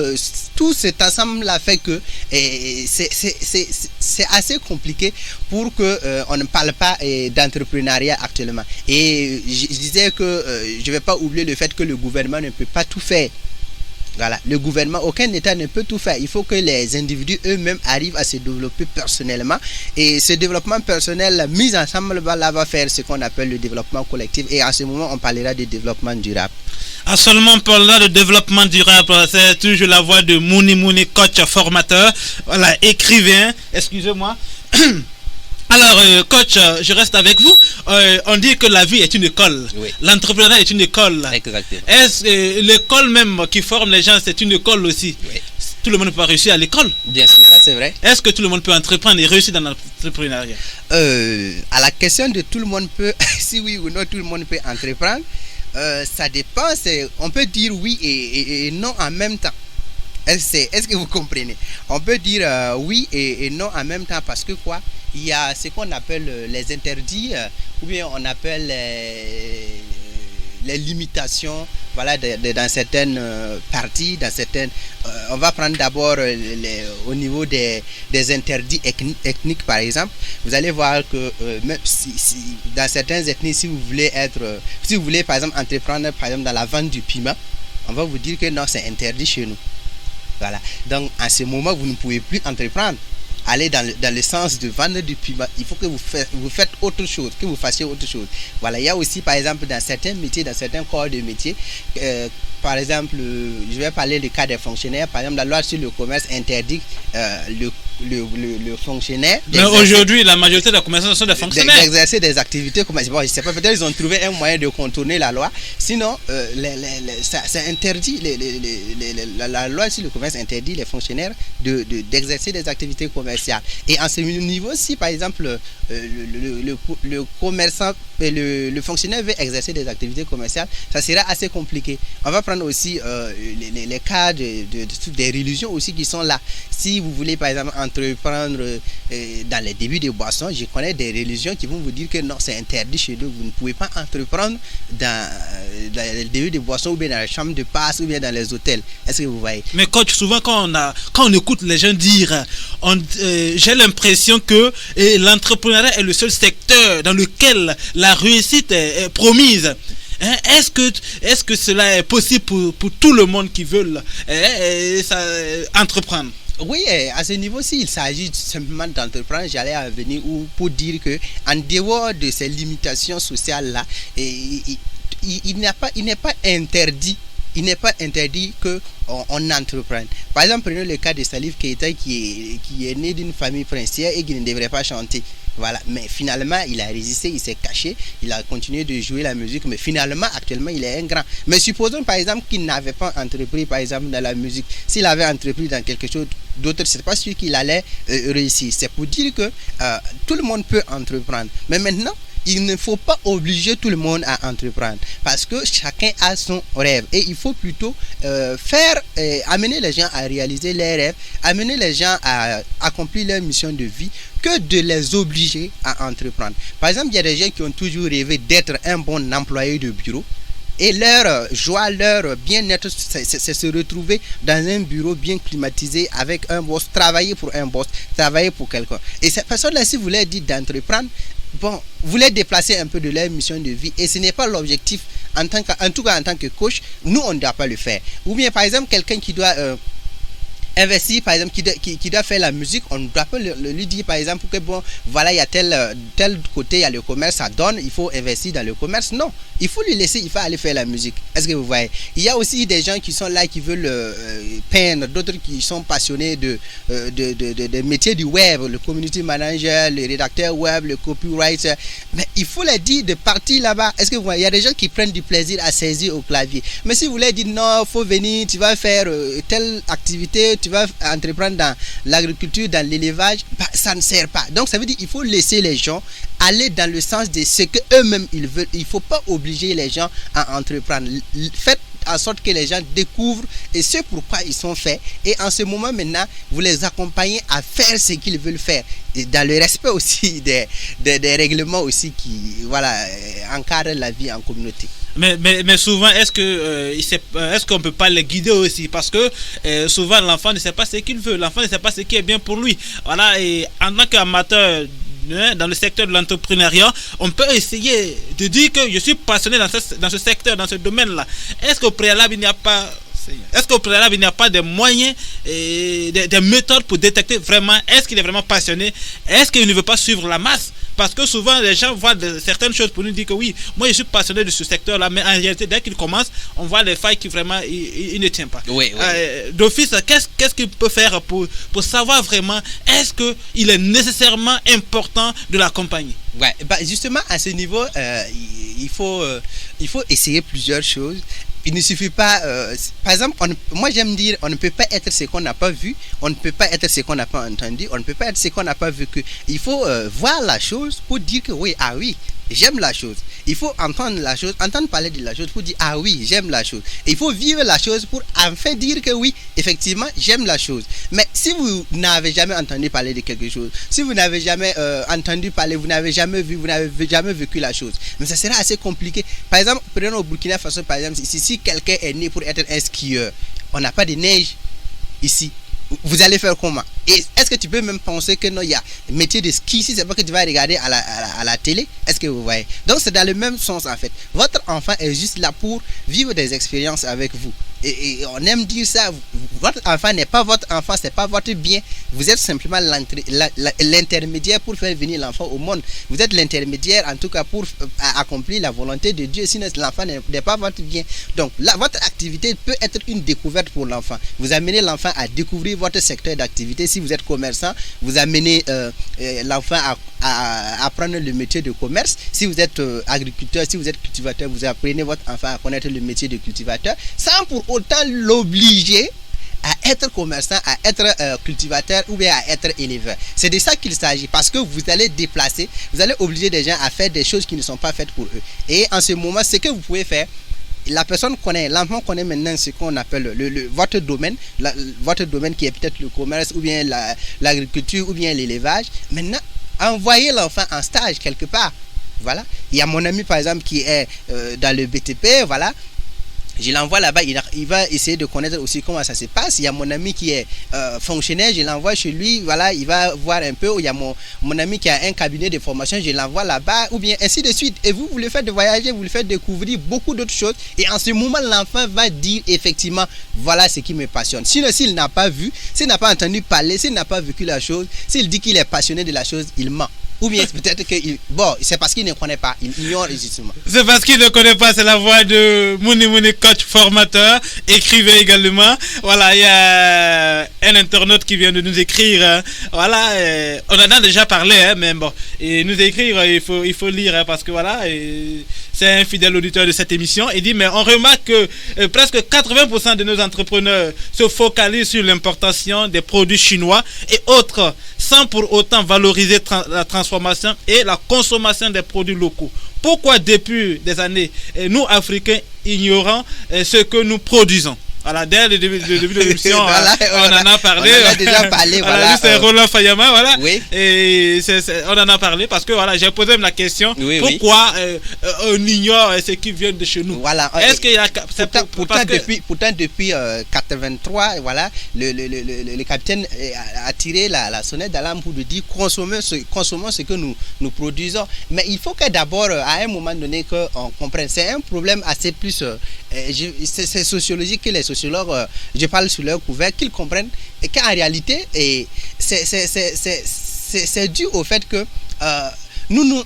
tout cet ensemble là fait que c'est assez compliqué pour que on ne parle pas d'entrepreneuriat actuellement. Et je disais que je ne vais pas oublier le fait que le gouvernement ne peut pas tout faire. Voilà, le gouvernement, aucun État ne peut tout faire. Il faut que les individus eux-mêmes arrivent à se développer personnellement. Et ce développement personnel mis ensemble va faire ce qu'on appelle le développement collectif. Et à ce moment, on parlera de développement durable.
Ah, seulement parlant de développement durable, c'est toujours la voix de Mouni, coach formateur, voilà, écrivain, excusez-moi. Alors, coach, je reste avec vous. On dit que la vie est une école. Oui. L'entrepreneuriat est une école.
Exactement.
Est-ce que l'école même qui forme les gens, c'est une école aussi? Oui. Tout le monde ne peut pas réussir à l'école.
Bien sûr, ça c'est vrai.
Est-ce que tout le monde peut entreprendre et réussir dans l'entrepreneuriat?
À la question de tout le monde peut, si oui ou non tout le monde peut entreprendre, ça dépend. On peut dire oui et non en même temps. Est-ce que vous comprenez? On peut dire oui et non en même temps parce que quoi? Il y a ce qu'on appelle les interdits ou bien on appelle les limitations, voilà, dans certaines parties, dans certaines. On va prendre d'abord au niveau des interdits ethniques par exemple. Vous allez voir que même dans certaines ethnies, si vous voulez par exemple entreprendre par exemple dans la vente du piment, on va vous dire que non, c'est interdit chez nous. Voilà. Donc à ce moment, vous ne pouvez plus entreprendre. Aller dans le sens de vendre du piment, il faut que vous faites autre chose, que vous fassiez autre chose. Voilà, il y a aussi par exemple dans certains métiers, dans certains corps de métier, par exemple, je vais parler du cas des fonctionnaires. Par exemple, la loi sur le commerce interdit le fonctionnaire.
Mais aujourd'hui, la majorité des commerçants sont des fonctionnaires.
D'exercer des activités commerciales. Bon, je ne sais pas, peut-être ils ont trouvé un moyen de contourner la loi. Sinon, ça interdit, la loi sur le commerce interdit les fonctionnaires d'exercer des activités commerciales. Et en ce niveau-ci, par exemple, le commerçant, le fonctionnaire veut exercer des activités commerciales, ça sera assez compliqué. On va prendre aussi les cas des religions aussi qui sont là. Si vous voulez par exemple entreprendre dans les débuts de boissons, je connais des religions qui vont vous dire que non, c'est interdit chez nous, vous ne pouvez pas entreprendre dans les débuts de boissons ou bien dans les chambres de passe ou bien dans les hôtels. Est-ce que vous voyez?
Mais coach, souvent quand on écoute les gens dire, j'ai l'impression que l'entrepreneuriat est le seul secteur dans lequel la réussite est promise. Est-ce que cela est possible pour tout le monde qui veut entreprendre?
Oui, à ce niveau-ci, il s'agit simplement d'entreprendre. J'allais en venir pour dire que en dehors de ces limitations sociales-là, il n'est pas interdit il n'est pas interdit que on entreprenne. Par exemple, prenons le cas de Salif Keita qui est né d'une famille princière et qui ne devrait pas chanter. Voilà, mais finalement, il a résisté, il s'est caché, il a continué de jouer la musique, mais finalement, actuellement, il est un grand. Mais supposons, par exemple, qu'il n'avait pas entrepris, par exemple, dans la musique. S'il avait entrepris dans quelque chose d'autre, c'est pas sûr qu'il allait réussir. C'est pour dire que tout le monde peut entreprendre. Mais maintenant, il ne faut pas obliger tout le monde à entreprendre parce que chacun a son rêve et il faut plutôt amener les gens à réaliser leurs rêves, amener les gens à accomplir leur mission de vie que de les obliger à entreprendre. Par exemple, il y a des gens qui ont toujours rêvé d'être un bon employé de bureau. Et leur joie, leur bien-être, c'est se retrouver dans un bureau bien climatisé avec un boss, travailler pour un boss, travailler pour quelqu'un. Et cette personne-là, si vous leur dites d'entreprendre, bon, vous les déplacez un peu de leur mission de vie et ce n'est pas l'objectif en tout cas en tant que coach, nous on ne doit pas le faire. Ou bien par exemple quelqu'un qui doit investir, par exemple, qui doit faire la musique, on ne doit pas lui dire par exemple que bon, voilà, il y a tel côté, il y a le commerce, ça donne, il faut investir dans le commerce. Non, il faut lui laisser, il faut aller faire la musique. Est-ce que vous voyez? Il y a aussi des gens qui sont là, qui veulent peindre, d'autres qui sont passionnés de métiers du web, le community manager, le rédacteur web, le copywriter. Mais il faut leur dire de partir là-bas. Est-ce que vous voyez? Il y a des gens qui prennent du plaisir à saisir au clavier. Mais si vous leur dites non, faut venir, tu vas faire telle activité, tu vas entreprendre dans l'agriculture, dans l'élevage, ça ne sert pas. Donc ça veut dire qu'il faut laisser les gens aller dans le sens de ce que eux-mêmes ils veulent. Il ne faut pas obliger les gens à entreprendre. Faites en sorte que les gens découvrent et c'est pourquoi ils sont faits. Et en ce moment maintenant, vous les accompagnez à faire ce qu'ils veulent faire. Et dans le respect aussi des règlements aussi qui encadrent la vie en communauté.
Mais souvent, est-ce qu'on ne peut pas les guider aussi? Parce que souvent, l'enfant ne sait pas ce qu'il veut. L'enfant ne sait pas ce qui est bien pour lui. Voilà, et en tant qu'amateur dans le secteur de l'entrepreneuriat, on peut essayer de dire que je suis passionné dans ce secteur, dans ce domaine-là. Est-ce qu'au préalable, il n'y a pas des moyens et des méthodes pour détecter vraiment est-ce qu'il est vraiment passionné, est-ce qu'il ne veut pas suivre la masse? Parce que souvent les gens voient certaines choses pour nous dire que oui, moi je suis passionné de ce secteur-là, mais en réalité dès qu'il commence, on voit les failles qui vraiment il ne tient pas.
Oui.
D'office, qu'est-ce qu'il peut faire pour savoir vraiment est-ce qu'il est nécessairement important de l'accompagner?
Ouais, justement à ce niveau, il faut essayer plusieurs choses. Il ne suffit pas, par exemple, moi j'aime dire, on ne peut pas être ce qu'on n'a pas vu, on ne peut pas être ce qu'on n'a pas entendu, on ne peut pas être ce qu'on n'a pas vécu. Il faut voir la chose pour dire que oui, j'aime la chose. Il faut entendre la chose, entendre parler de la chose pour dire ah oui, j'aime la chose. Et il faut vivre la chose pour enfin dire que oui, effectivement, j'aime la chose. Mais si vous n'avez jamais entendu parler de quelque chose, si vous n'avez jamais entendu parler, vous n'avez jamais vu, vous n'avez jamais vécu la chose, mais ça sera assez compliqué. Par exemple, prenons au Burkina Faso, par exemple, si quelqu'un est né pour être un skieur, on n'a pas de neige ici. Vous allez faire comment? Et est-ce que tu peux même penser que non, il y a un métier de ski si c'est pas que tu vas regarder à la télé? Est-ce que vous voyez? Donc c'est dans le même sens en fait. Votre enfant est juste là pour vivre des expériences avec vous. Et on aime dire ça. Votre enfant n'est pas votre enfant, c'est pas votre bien. Vous êtes simplement l'intermédiaire pour faire venir l'enfant au monde. Vous êtes l'intermédiaire en tout cas pour accomplir la volonté de Dieu. Sinon l'enfant n'est pas votre bien. Donc là, votre activité peut être une découverte pour l'enfant. Vous amenez l'enfant à découvrir votre secteur d'activité. Si vous êtes commerçant, vous amenez l'enfant à apprendre le métier de commerce. Si vous êtes agriculteur, si vous êtes cultivateur, vous apprenez votre enfant à connaître le métier de cultivateur sans pour autant l'obliger à être commerçant, à être cultivateur ou bien à être éleveur. C'est de ça qu'il s'agit parce que vous allez déplacer, vous allez obliger des gens à faire des choses qui ne sont pas faites pour eux. Et en ce moment, ce que vous pouvez faire, la personne connaît, l'enfant connaît maintenant ce qu'on appelle votre domaine, votre domaine qui est peut-être le commerce ou bien l'agriculture ou bien l'élevage. Maintenant, envoyez l'enfant en stage quelque part. Voilà. Il y a mon ami par exemple qui est dans le BTP, voilà. Je l'envoie là-bas, il va essayer de connaître aussi comment ça se passe. Il y a mon ami qui est fonctionnaire, je l'envoie chez lui, voilà, il va voir un peu. Il y a mon ami qui a un cabinet de formation, je l'envoie là-bas, ou bien ainsi de suite. Et vous le faites voyager, vous le faites découvrir beaucoup d'autres choses. Et en ce moment, l'enfant va dire effectivement, voilà ce qui me passionne. Sinon, s'il n'a pas vu, s'il n'a pas entendu parler, s'il n'a pas vécu la chose, s'il dit qu'il est passionné de la chose, il ment. Ou bien peut-être que c'est parce qu'il ne connaît pas, il ignore justement.
C'est parce qu'il ne connaît pas, c'est la voix de Mouni coach formateur, écrivain également. Voilà, il y a un internaute qui vient de nous écrire. Voilà, on en a déjà parlé, mais bon, et nous écrire, il faut lire, parce que voilà, c'est un fidèle auditeur de cette émission. Il dit, mais on remarque que presque 80% de nos entrepreneurs se focalisent sur l'importation des produits chinois et autres, sans pour autant valoriser la transformation et la consommation des produits locaux. Pourquoi depuis des années, nous Africains ignorons ce que nous produisons? Voilà, dès le début de l'émission,
voilà,
on en a parlé.
On en a déjà parlé.
Voilà, c'est Roland Fayama, voilà.
Oui.
Et on en a parlé parce que voilà, j'ai posé la question, pourquoi on ignore ce qui vient de chez nous.
Voilà.
Est-ce qu'il y a
pourtant depuis 83, voilà, le capitaine a tiré la sonnette d'alarme pour dire consommons ce que nous produisons. Mais il faut que d'abord, à un moment donné, qu'on comprenne. C'est un problème assez plus c'est sociologique que les sociologues, je parle sur leur couvert, qu'ils comprennent et qu'en réalité, c'est dû au fait que nous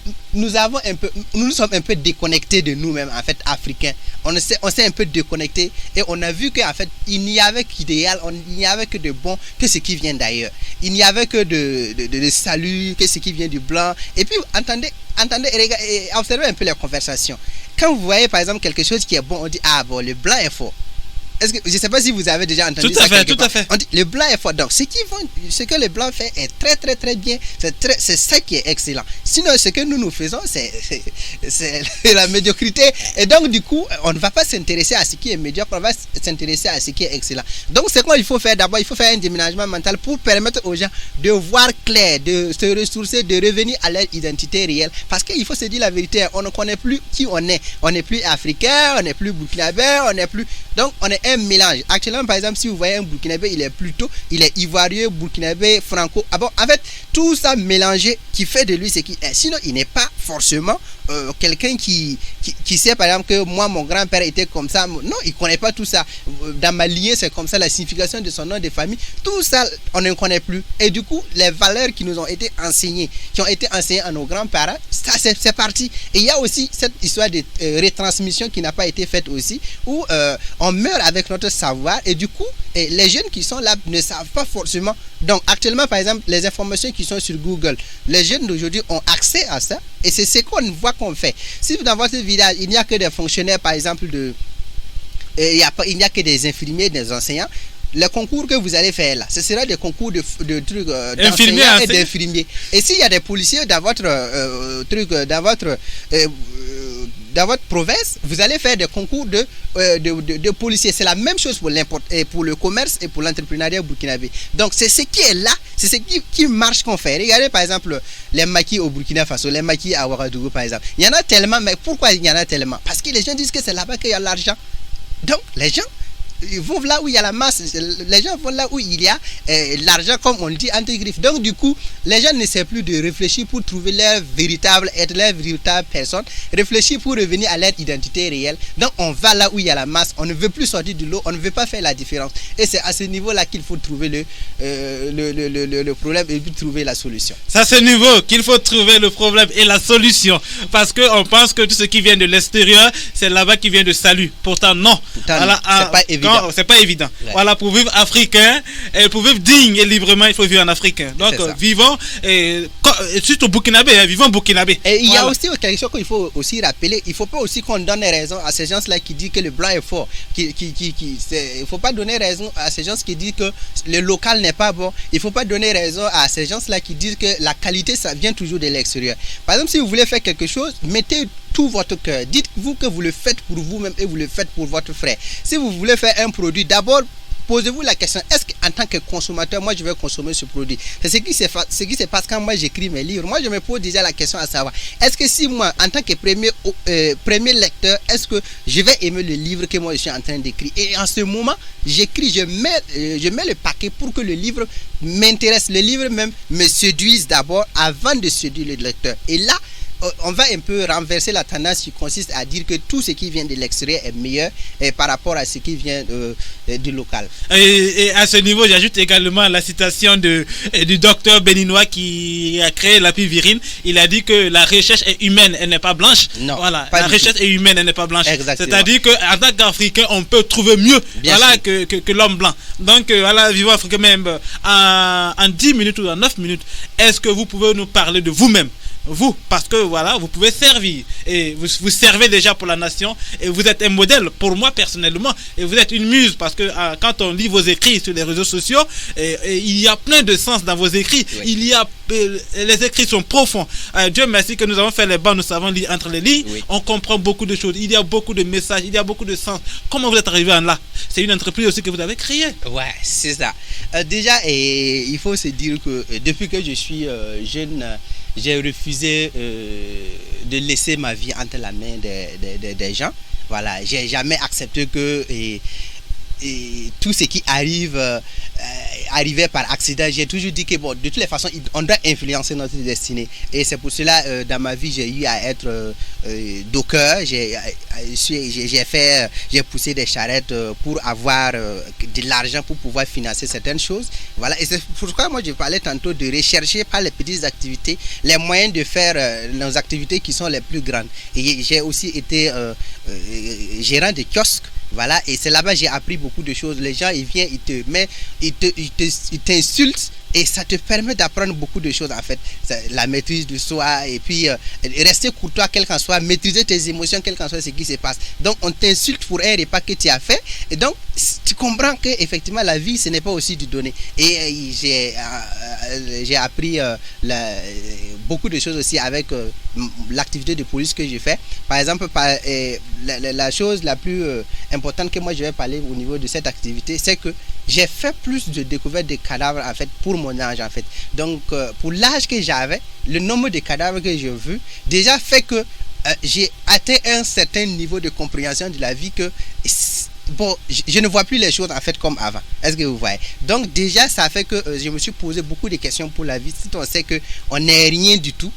sommes un peu déconnectés de nous-mêmes, en fait, africains. On s'est un peu déconnectés et on a vu qu'en fait, il n'y avait qu'idéal, il n'y avait que de bon, que ce qui vient d'ailleurs. Il n'y avait que de salut, que ce qui vient du blanc. Et puis, entendez, regardez, observez un peu les conversations. Quand vous voyez, par exemple, quelque chose qui est bon, on dit, ah bon, le blanc est fort. Je ne sais pas si vous avez déjà entendu ça.
Tout à fait.
On dit, le blanc est fort. Donc, ce que le blanc fait est très, très, très bien. C'est ça qui est excellent. Sinon, ce que nous faisons, c'est la médiocrité. Et donc, du coup, on ne va pas s'intéresser à ce qui est médiocre, on va s'intéresser à ce qui est excellent. Donc, c'est quoi il faut faire? D'abord, il faut faire un déménagement mental pour permettre aux gens de voir clair, de se ressourcer, de revenir à leur identité réelle. Parce qu'il faut se dire la vérité, on ne connaît plus qui on est. On n'est plus africain, on n'est plus burkinabé, on n'est plus... Donc, on est un mélange. Actuellement, par exemple, si vous voyez un burkinabé, il est ivoirien, burkinabé, franco. Ah bon, en fait, tout ça mélangé qui fait de lui ce qu'il est. Sinon, il n'est pas forcément quelqu'un qui sait, par exemple, que moi, mon grand-père était comme ça. Non, il ne connaît pas tout ça. Dans ma lignée, c'est comme ça, la signification de son nom de famille. Tout ça, on ne connaît plus. Et du coup, les valeurs qui nous ont été enseignées, qui ont été enseignées à nos grands-parents, ça, c'est parti. Et il y a aussi cette histoire de retransmission qui n'a pas été faite aussi, où on meurt avec notre savoir et du coup les jeunes qui sont là ne savent pas forcément. Donc actuellement, par exemple, les informations qui sont sur Google, les jeunes d'aujourd'hui ont accès à ça et c'est ce qu'on voit qu'on fait. Si dans votre village il n'y a que des fonctionnaires, par exemple, il n'y a que des infirmiers, des enseignants, les concours que vous allez faire là, ce sera des concours de trucs d'enseignants et d'infirmiers. Et s'il y a des policiers dans votre dans votre province, vous allez faire des concours de policiers. C'est la même chose pour le commerce et pour l'entrepreneuriat burkinabé. Donc c'est ce qui est là, c'est ce qui marche qu'on fait. Regardez par exemple les maquis au Burkina Faso, les maquis à Ouagadougou par exemple. Il y en a tellement, mais pourquoi il y en a tellement? Parce que les gens disent que c'est là-bas qu'il y a l'argent. Donc les gens ils vont là où il y a la masse, les gens vont là où il y a l'argent, comme on le dit, entre griffes. Donc du coup, les gens ne savent plus de réfléchir pour trouver leur véritable personne, réfléchir pour revenir à leur identité réelle. Donc on va là où il y a la masse, on ne veut plus sortir de l'eau, on ne veut pas faire la différence. Et c'est à ce niveau-là qu'il faut trouver le problème et puis trouver la solution.
C'est à ce niveau qu'il faut trouver le problème et la solution. Parce qu'on pense que tout ce qui vient de l'extérieur, c'est là-bas qui vient de salut. Pourtant non.
Voilà, c'est pas évident.
C'est pas évident. Ouais. Voilà, pour vivre africain, et pour vivre digne et librement, il faut vivre en africain. Donc, vivons, surtout burkinabé, vivons burkinabé.
Et il y a aussi quelque chose qu'il faut aussi rappeler. Il ne faut pas aussi qu'on donne raison à ces gens-là qui disent que le blanc est fort. Il ne faut pas donner raison à ces gens qui disent que le local n'est pas bon. Il ne faut pas donner raison à ces gens-là qui disent que la qualité, ça vient toujours de l'extérieur. Par exemple, si vous voulez faire quelque chose, mettez tout votre cœur. Dites-vous que vous le faites pour vous-même et vous le faites pour votre frère. Si vous voulez faire un produit, d'abord, posez-vous la question, est-ce qu'en tant que consommateur, moi je vais consommer ce produit? C'est ce qui se passe quand moi j'écris mes livres. Moi je me pose déjà la question à savoir, est-ce que si moi, en tant que premier lecteur, est-ce que je vais aimer le livre que moi je suis en train d'écrire? Et en ce moment, j'écris, je mets le paquet pour que le livre m'intéresse, le livre même me séduise d'abord avant de séduire le lecteur. Et là, on va un peu renverser la tendance qui consiste à dire que tout ce qui vient de l'extérieur est meilleur par rapport à ce qui vient du local.
Et à ce niveau, j'ajoute également la citation du docteur béninois qui a créé l'appui virine. Il a dit que la recherche est humaine, elle n'est pas blanche.
Non,
voilà,
pas
la
du
recherche
tout.
est humaine, elle n'est pas blanche.
Exactement.
C'est-à-dire qu'en tant qu'Africain, on peut trouver mieux
Bien
voilà,
sûr.
que l'homme blanc. Donc, voilà, vivant Africain, même en 10 minutes ou en 9 minutes, est-ce que vous pouvez nous parler de vous-même? Vous, parce que voilà, vous pouvez servir et vous servez déjà pour la nation et vous êtes un modèle pour moi personnellement et vous êtes une muse parce que quand on lit vos écrits sur les réseaux sociaux et il y a plein de sens dans vos écrits.
Oui.
Il y a les écrits sont profonds. Dieu merci que nous avons fait les bancs, nous savons lire entre les lignes.
Oui.
On comprend beaucoup de choses. Il y a beaucoup de messages, il y a beaucoup de sens. Comment vous êtes arrivé en là? C'est une entreprise aussi que vous avez créée.
Ouais, c'est ça. Déjà, il faut se dire que depuis que je suis jeune, j'ai refusé de laisser ma vie entre la main des gens. Voilà, j'ai jamais accepté que et tout ce qui arrive arrivait par accident. J'ai toujours dit que bon, de toutes les façons, on doit influencer notre destinée. Et c'est pour cela, dans ma vie, j'ai eu à être docker. J'ai poussé des charrettes pour avoir de l'argent pour pouvoir financer certaines choses. Voilà. Et c'est pourquoi moi je parlais tantôt de rechercher par les petites activités les moyens de faire nos activités qui sont les plus grandes. Et j'ai aussi été gérant de kiosques. Voilà, et c'est là-bas que j'ai appris beaucoup de choses. Les gens, ils viennent, ils t'insultent et ça te permet d'apprendre beaucoup de choses en fait. La maîtrise de soi et puis rester courtois quel qu'en soit, maîtriser tes émotions quel qu'en soit ce qui se passe. Donc on t'insulte pour un repas que tu as fait et donc tu comprends que effectivement la vie ce n'est pas aussi du donner. Et j'ai appris beaucoup de choses aussi avec l'activité de police que j'ai fait. Par exemple, la chose la plus importante que moi je vais parler au niveau de cette activité, c'est que j'ai fait plus de découvertes de cadavres en fait pour mon âge en fait. Donc pour l'âge que j'avais, le nombre de cadavres que j'ai vu déjà fait que j'ai atteint un certain niveau de compréhension de la vie que bon, je ne vois plus les choses en fait comme avant. Est-ce que vous voyez? Donc déjà ça fait que je me suis posé beaucoup de questions pour la vie. Si on sait que on n'est rien du tout,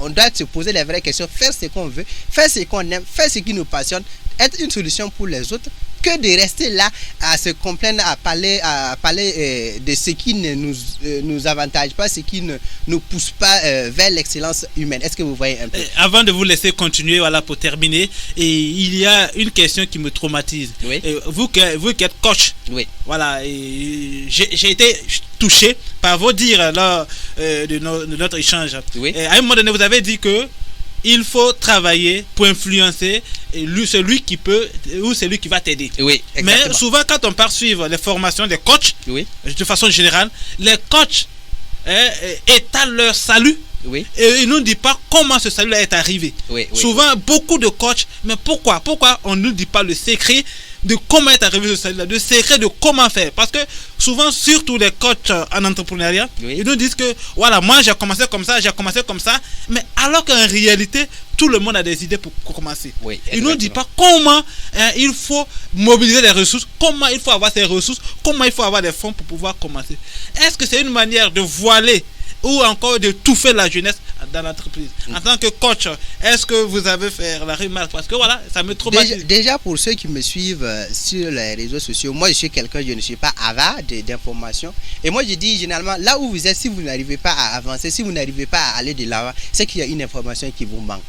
on doit se poser les vraies questions, faire ce qu'on veut, faire ce qu'on aime, faire ce qui nous passionne, être une solution pour les autres, que de rester là à se complaindre, à parler de ce qui ne nous avantage pas, ce qui ne nous pousse pas vers l'excellence humaine. Est-ce que vous voyez un peu?
Avant de vous laisser continuer, voilà, pour terminer, et il y a une question qui me traumatise.
Oui.
Vous qui êtes coach,
Oui.
voilà, j'ai été touché par vos dires lors de notre échange.
Oui.
Et à un moment donné, vous avez dit que il faut travailler pour influencer celui qui peut ou celui qui va t'aider.
Oui, exactement.
Mais souvent, quand on part suivre les formations des coachs,
Oui.
de façon générale, les coachs étalent leur salut.
Oui.
Et ils ne nous disent pas comment ce salut est arrivé.
Oui, oui.
Souvent, beaucoup de coachs, mais pourquoi on ne nous dit pas le secret de comment est arrivé ce salut-là, le secret de comment faire? Parce que souvent, surtout les coachs en entrepreneuriat,
Oui.
ils nous disent que voilà, moi j'ai commencé comme ça, mais alors qu'en réalité, tout le monde a des idées pour commencer.
Oui,
ils ne nous disent
exactement.
pas comment il faut mobiliser les ressources, comment il faut avoir ces ressources, comment il faut avoir des fonds pour pouvoir commencer. Est-ce que c'est une manière de voiler ou encore de touffer la jeunesse dans l'entreprise? En tant que coach, est-ce que vous avez fait la remarque? Parce que voilà, ça me traumatise.
Déjà pour ceux qui me suivent sur les réseaux sociaux, moi je suis quelqu'un, je ne suis pas avare d'informations. Et moi je dis généralement, là où vous êtes, si vous n'arrivez pas à avancer, si vous n'arrivez pas à aller de l'avant, c'est qu'il y a une information qui vous manque.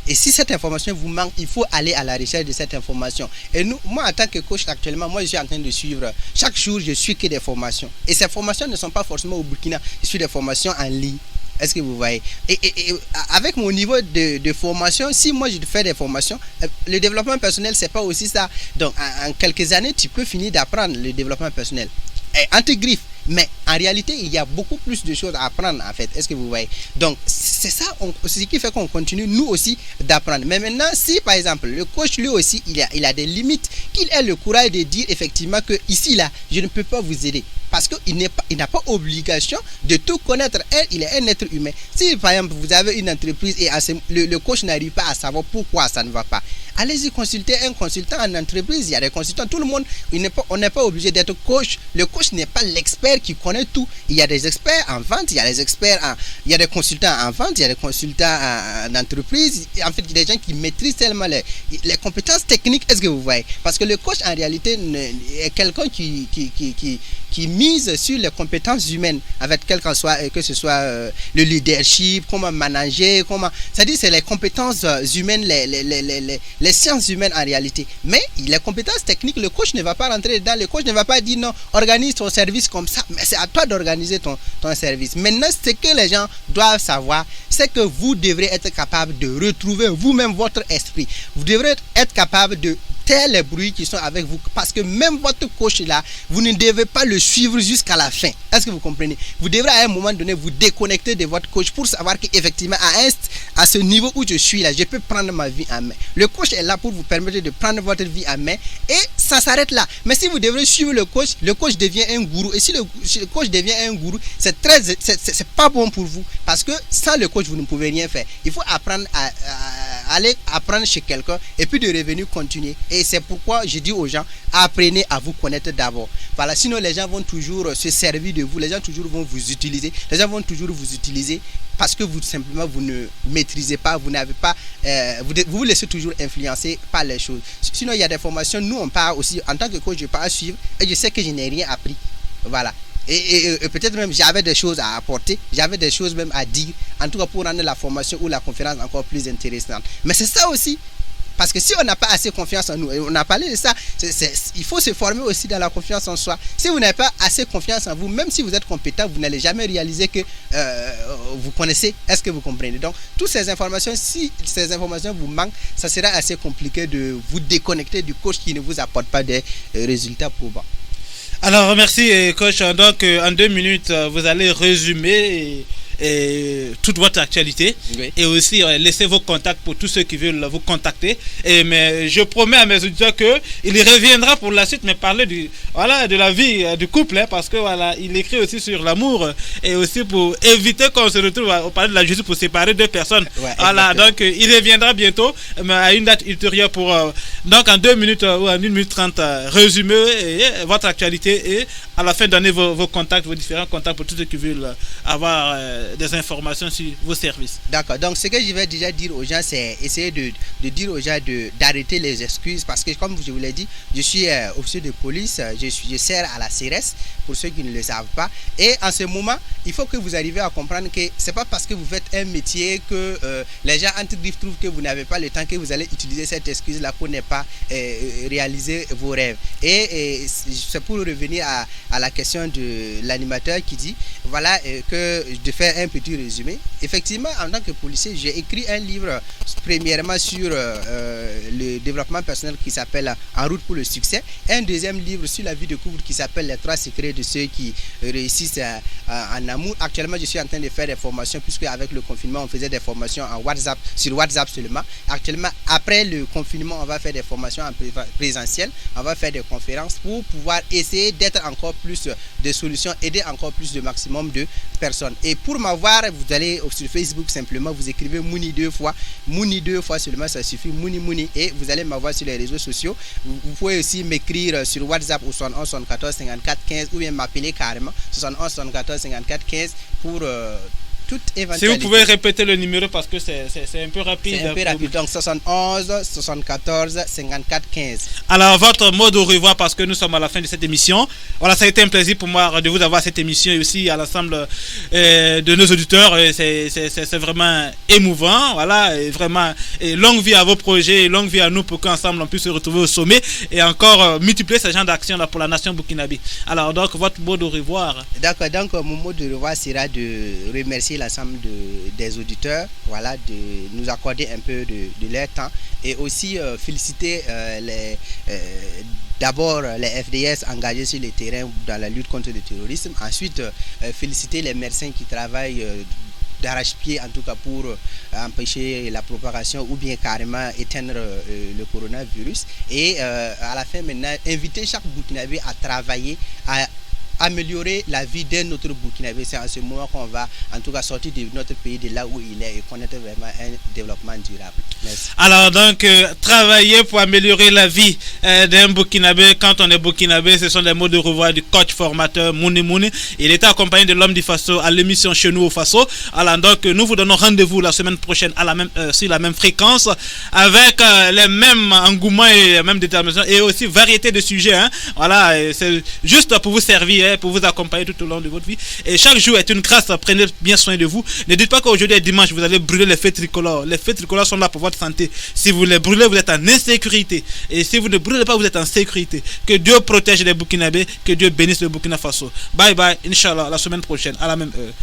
Et si cette information vous manque, il faut aller à la recherche de cette information. Et moi, en tant que coach actuellement, moi je suis en train de suivre, chaque jour je suis que des formations. Et ces formations ne sont pas forcément au Burkina, je suis des formations en ligne. Est-ce que vous voyez? Et avec mon niveau de formation, si moi je fais des formations, le développement personnel, c'est pas aussi ça. Donc en quelques années, tu peux finir d'apprendre le développement personnel. Entre griffes. Mais en réalité, il y a beaucoup plus de choses à apprendre en fait. Est-ce que vous voyez? Donc c'est ça, ce qui fait qu'on continue nous aussi d'apprendre. Mais maintenant, si par exemple le coach lui aussi, il a des limites, qu'il ait le courage de dire effectivement que ici là, je ne peux pas vous aider. parce qu'il n'a pas obligation de tout connaître. Il est un être humain. Si par exemple vous avez une entreprise et le coach n'arrive pas à savoir pourquoi ça ne va pas, allez-y consulter un consultant en entreprise. Il y a des consultants, tout le monde, on n'est pas obligé d'être coach. Le coach n'est pas l'expert qui connaît tout. Il y a des experts en vente, il y a des consultants en vente, il y a des consultants en entreprise. En fait, il y a des gens qui maîtrisent tellement les compétences techniques. Est-ce que vous voyez? Parce que le coach en réalité est quelqu'un qui mise sur les compétences humaines, avec que ce soit le leadership, comment manager, c'est-à-dire c'est les compétences humaines, les sciences humaines en réalité. Mais les compétences techniques, le coach ne va pas rentrer dedans. Le coach ne va pas dire non, organise ton service comme ça, mais c'est à toi d'organiser ton service. Maintenant, ce que les gens doivent savoir, c'est que vous devrez être capable de retrouver vous-même votre esprit. Vous devrez être capable de taire les bruits qui sont avec vous, parce que même votre coach là, vous ne devez pas le suivre jusqu'à la fin. Est-ce que vous comprenez? Vous devrez à un moment donné vous déconnecter de votre coach pour savoir qu'effectivement à ce niveau où je suis là, je peux prendre ma vie en main. Le coach est là pour vous permettre de prendre votre vie en main et ça s'arrête là. Mais si vous devrez suivre le coach devient un gourou, et si le coach devient un gourou, c'est pas bon pour vous, parce que sans le coach vous ne pouvez rien faire. Il faut apprendre à aller apprendre chez quelqu'un et puis de revenir continuer. Et c'est pourquoi je dis aux gens, apprenez à vous connaître d'abord. Voilà, sinon les gens vont toujours se servir de vous, les gens toujours vont vous utiliser, parce que vous ne maîtrisez pas, vous n'avez pas, vous vous laissez toujours influencer par les choses. Sinon il y a des formations, nous on part aussi, en tant que coach je pars à suivre et je sais que je n'ai rien appris. Voilà. Et peut-être même j'avais des choses à apporter, j'avais des choses même à dire, en tout cas pour rendre la formation ou la conférence encore plus intéressante. Mais c'est ça aussi, parce que si on n'a pas assez confiance en nous, et on a parlé de ça, il faut se former aussi dans la confiance en soi. Si vous n'avez pas assez confiance en vous, même si vous êtes compétent, vous n'allez jamais réaliser que vous connaissez. Est-ce que vous comprenez? Donc toutes ces informations, si ces informations vous manquent, ça sera assez compliqué de vous déconnecter du coach qui ne vous apporte pas des résultats probants.
Alors merci coach, donc en 2 minutes vous allez résumer toute votre actualité, oui, et aussi laisser vos contacts pour tous ceux qui veulent vous contacter. Mais je promets à mes auditeurs que il reviendra pour la suite, mais parler de la vie du couple, hein, parce que voilà, il écrit aussi sur l'amour et aussi pour éviter qu'on se retrouve au parler de la justice pour séparer deux personnes. Ouais, voilà, donc il reviendra bientôt, mais à une date ultérieure pour donc en 2 minutes ou en 1 minute 30 résumer votre actualité et à la fin donner vos contacts, vos différents contacts pour tous ceux qui veulent avoir des informations sur vos services. D'accord, donc ce que je vais déjà dire aux gens, c'est essayer de dire aux gens d'arrêter les excuses, parce que comme je vous l'ai dit, je suis officier de police, je sers à la CRS, pour ceux qui ne le savent pas, et en ce moment, il faut que vous arriviez à comprendre que c'est pas parce que vous faites un métier que les gens anti-griffes trouvent que vous n'avez pas le temps que vous allez utiliser cette excuse-là pour ne pas réaliser vos rêves. Et c'est pour revenir à la question de l'animateur qui dit, voilà, que de faire un petit résumé. Effectivement, en tant que policier, j'ai écrit un livre premièrement sur le développement personnel qui s'appelle En route pour le succès, un deuxième livre sur la vie de couple qui s'appelle Les 3 secrets de ceux qui réussissent en amour. Actuellement, je suis en train de faire des formations, puisque avec le confinement, on faisait des formations en WhatsApp, sur WhatsApp seulement. Actuellement, après le confinement, on va faire des formations en présentiel, on va faire des conférences pour pouvoir essayer d'être encore plus de solutions, aider encore plus de maximum de personnes. Et pour m'avoir, vous allez sur Facebook simplement, vous écrivez Mouni 2 fois, Mouni 2 fois seulement, ça suffit, Mouni, et vous allez m'avoir sur les réseaux sociaux. Vous pouvez aussi m'écrire sur WhatsApp au 71 74 54 15 ou bien m'appeler carrément 71 74 54 15 pour toute éventualité. Si vous pouvez répéter le numéro parce que c'est un peu rapide. C'est un peu rapide, donc 71 74 54 15. Alors votre mot de revoir, parce que nous sommes à la fin de cette émission. Voilà, ça a été un plaisir pour moi de vous avoir cette émission et aussi à l'ensemble de nos auditeurs. C'est vraiment émouvant, voilà, et vraiment longue vie à vos projets, longue vie à nous pour qu'ensemble on puisse se retrouver au sommet et encore multiplier ce genre d'action là pour la nation burkinabé. Alors donc votre mot de revoir. D'accord, donc mon mot de revoir sera de remercier l'ensemble des auditeurs, voilà, de nous accorder un peu de leur temps et aussi féliciter d'abord les FDS engagés sur le terrain dans la lutte contre le terrorisme, ensuite féliciter les médecins qui travaillent d'arrache-pied en tout cas pour empêcher la propagation ou bien carrément éteindre le coronavirus et à la fin maintenant inviter chaque Burkinabé à travailler
améliorer la vie d'un autre Burkinabé. C'est en ce moment qu'on va en tout cas sortir de notre pays, de là où il est, et connaître vraiment un développement durable. Merci.
Alors donc, travailler pour améliorer la vie d'un Burkinabé. Quand on est Burkinabé, ce sont les mots de revoir du coach formateur Mouni Mouni. Il était accompagné de l'homme du Faso à l'émission Chez nous au Faso. Alors donc, nous vous donnons rendez-vous la semaine prochaine à la même, sur la même fréquence, avec les mêmes engouements et la même détermination, et aussi variété de sujets. Hein. Voilà, c'est juste pour vous servir, pour vous accompagner tout au long de votre vie. Et chaque jour est une grâce. Prenez bien soin de vous. Ne dites pas qu'aujourd'hui est dimanche, vous allez brûler les feux tricolores. Les feux tricolores sont là pour votre santé. Si vous les brûlez, vous êtes en insécurité. Et si vous ne brûlez pas, vous êtes en sécurité. Que Dieu protège les Burkinabés, que Dieu bénisse le Burkina Faso. Bye bye, Inch'Allah, la semaine prochaine, à la même heure.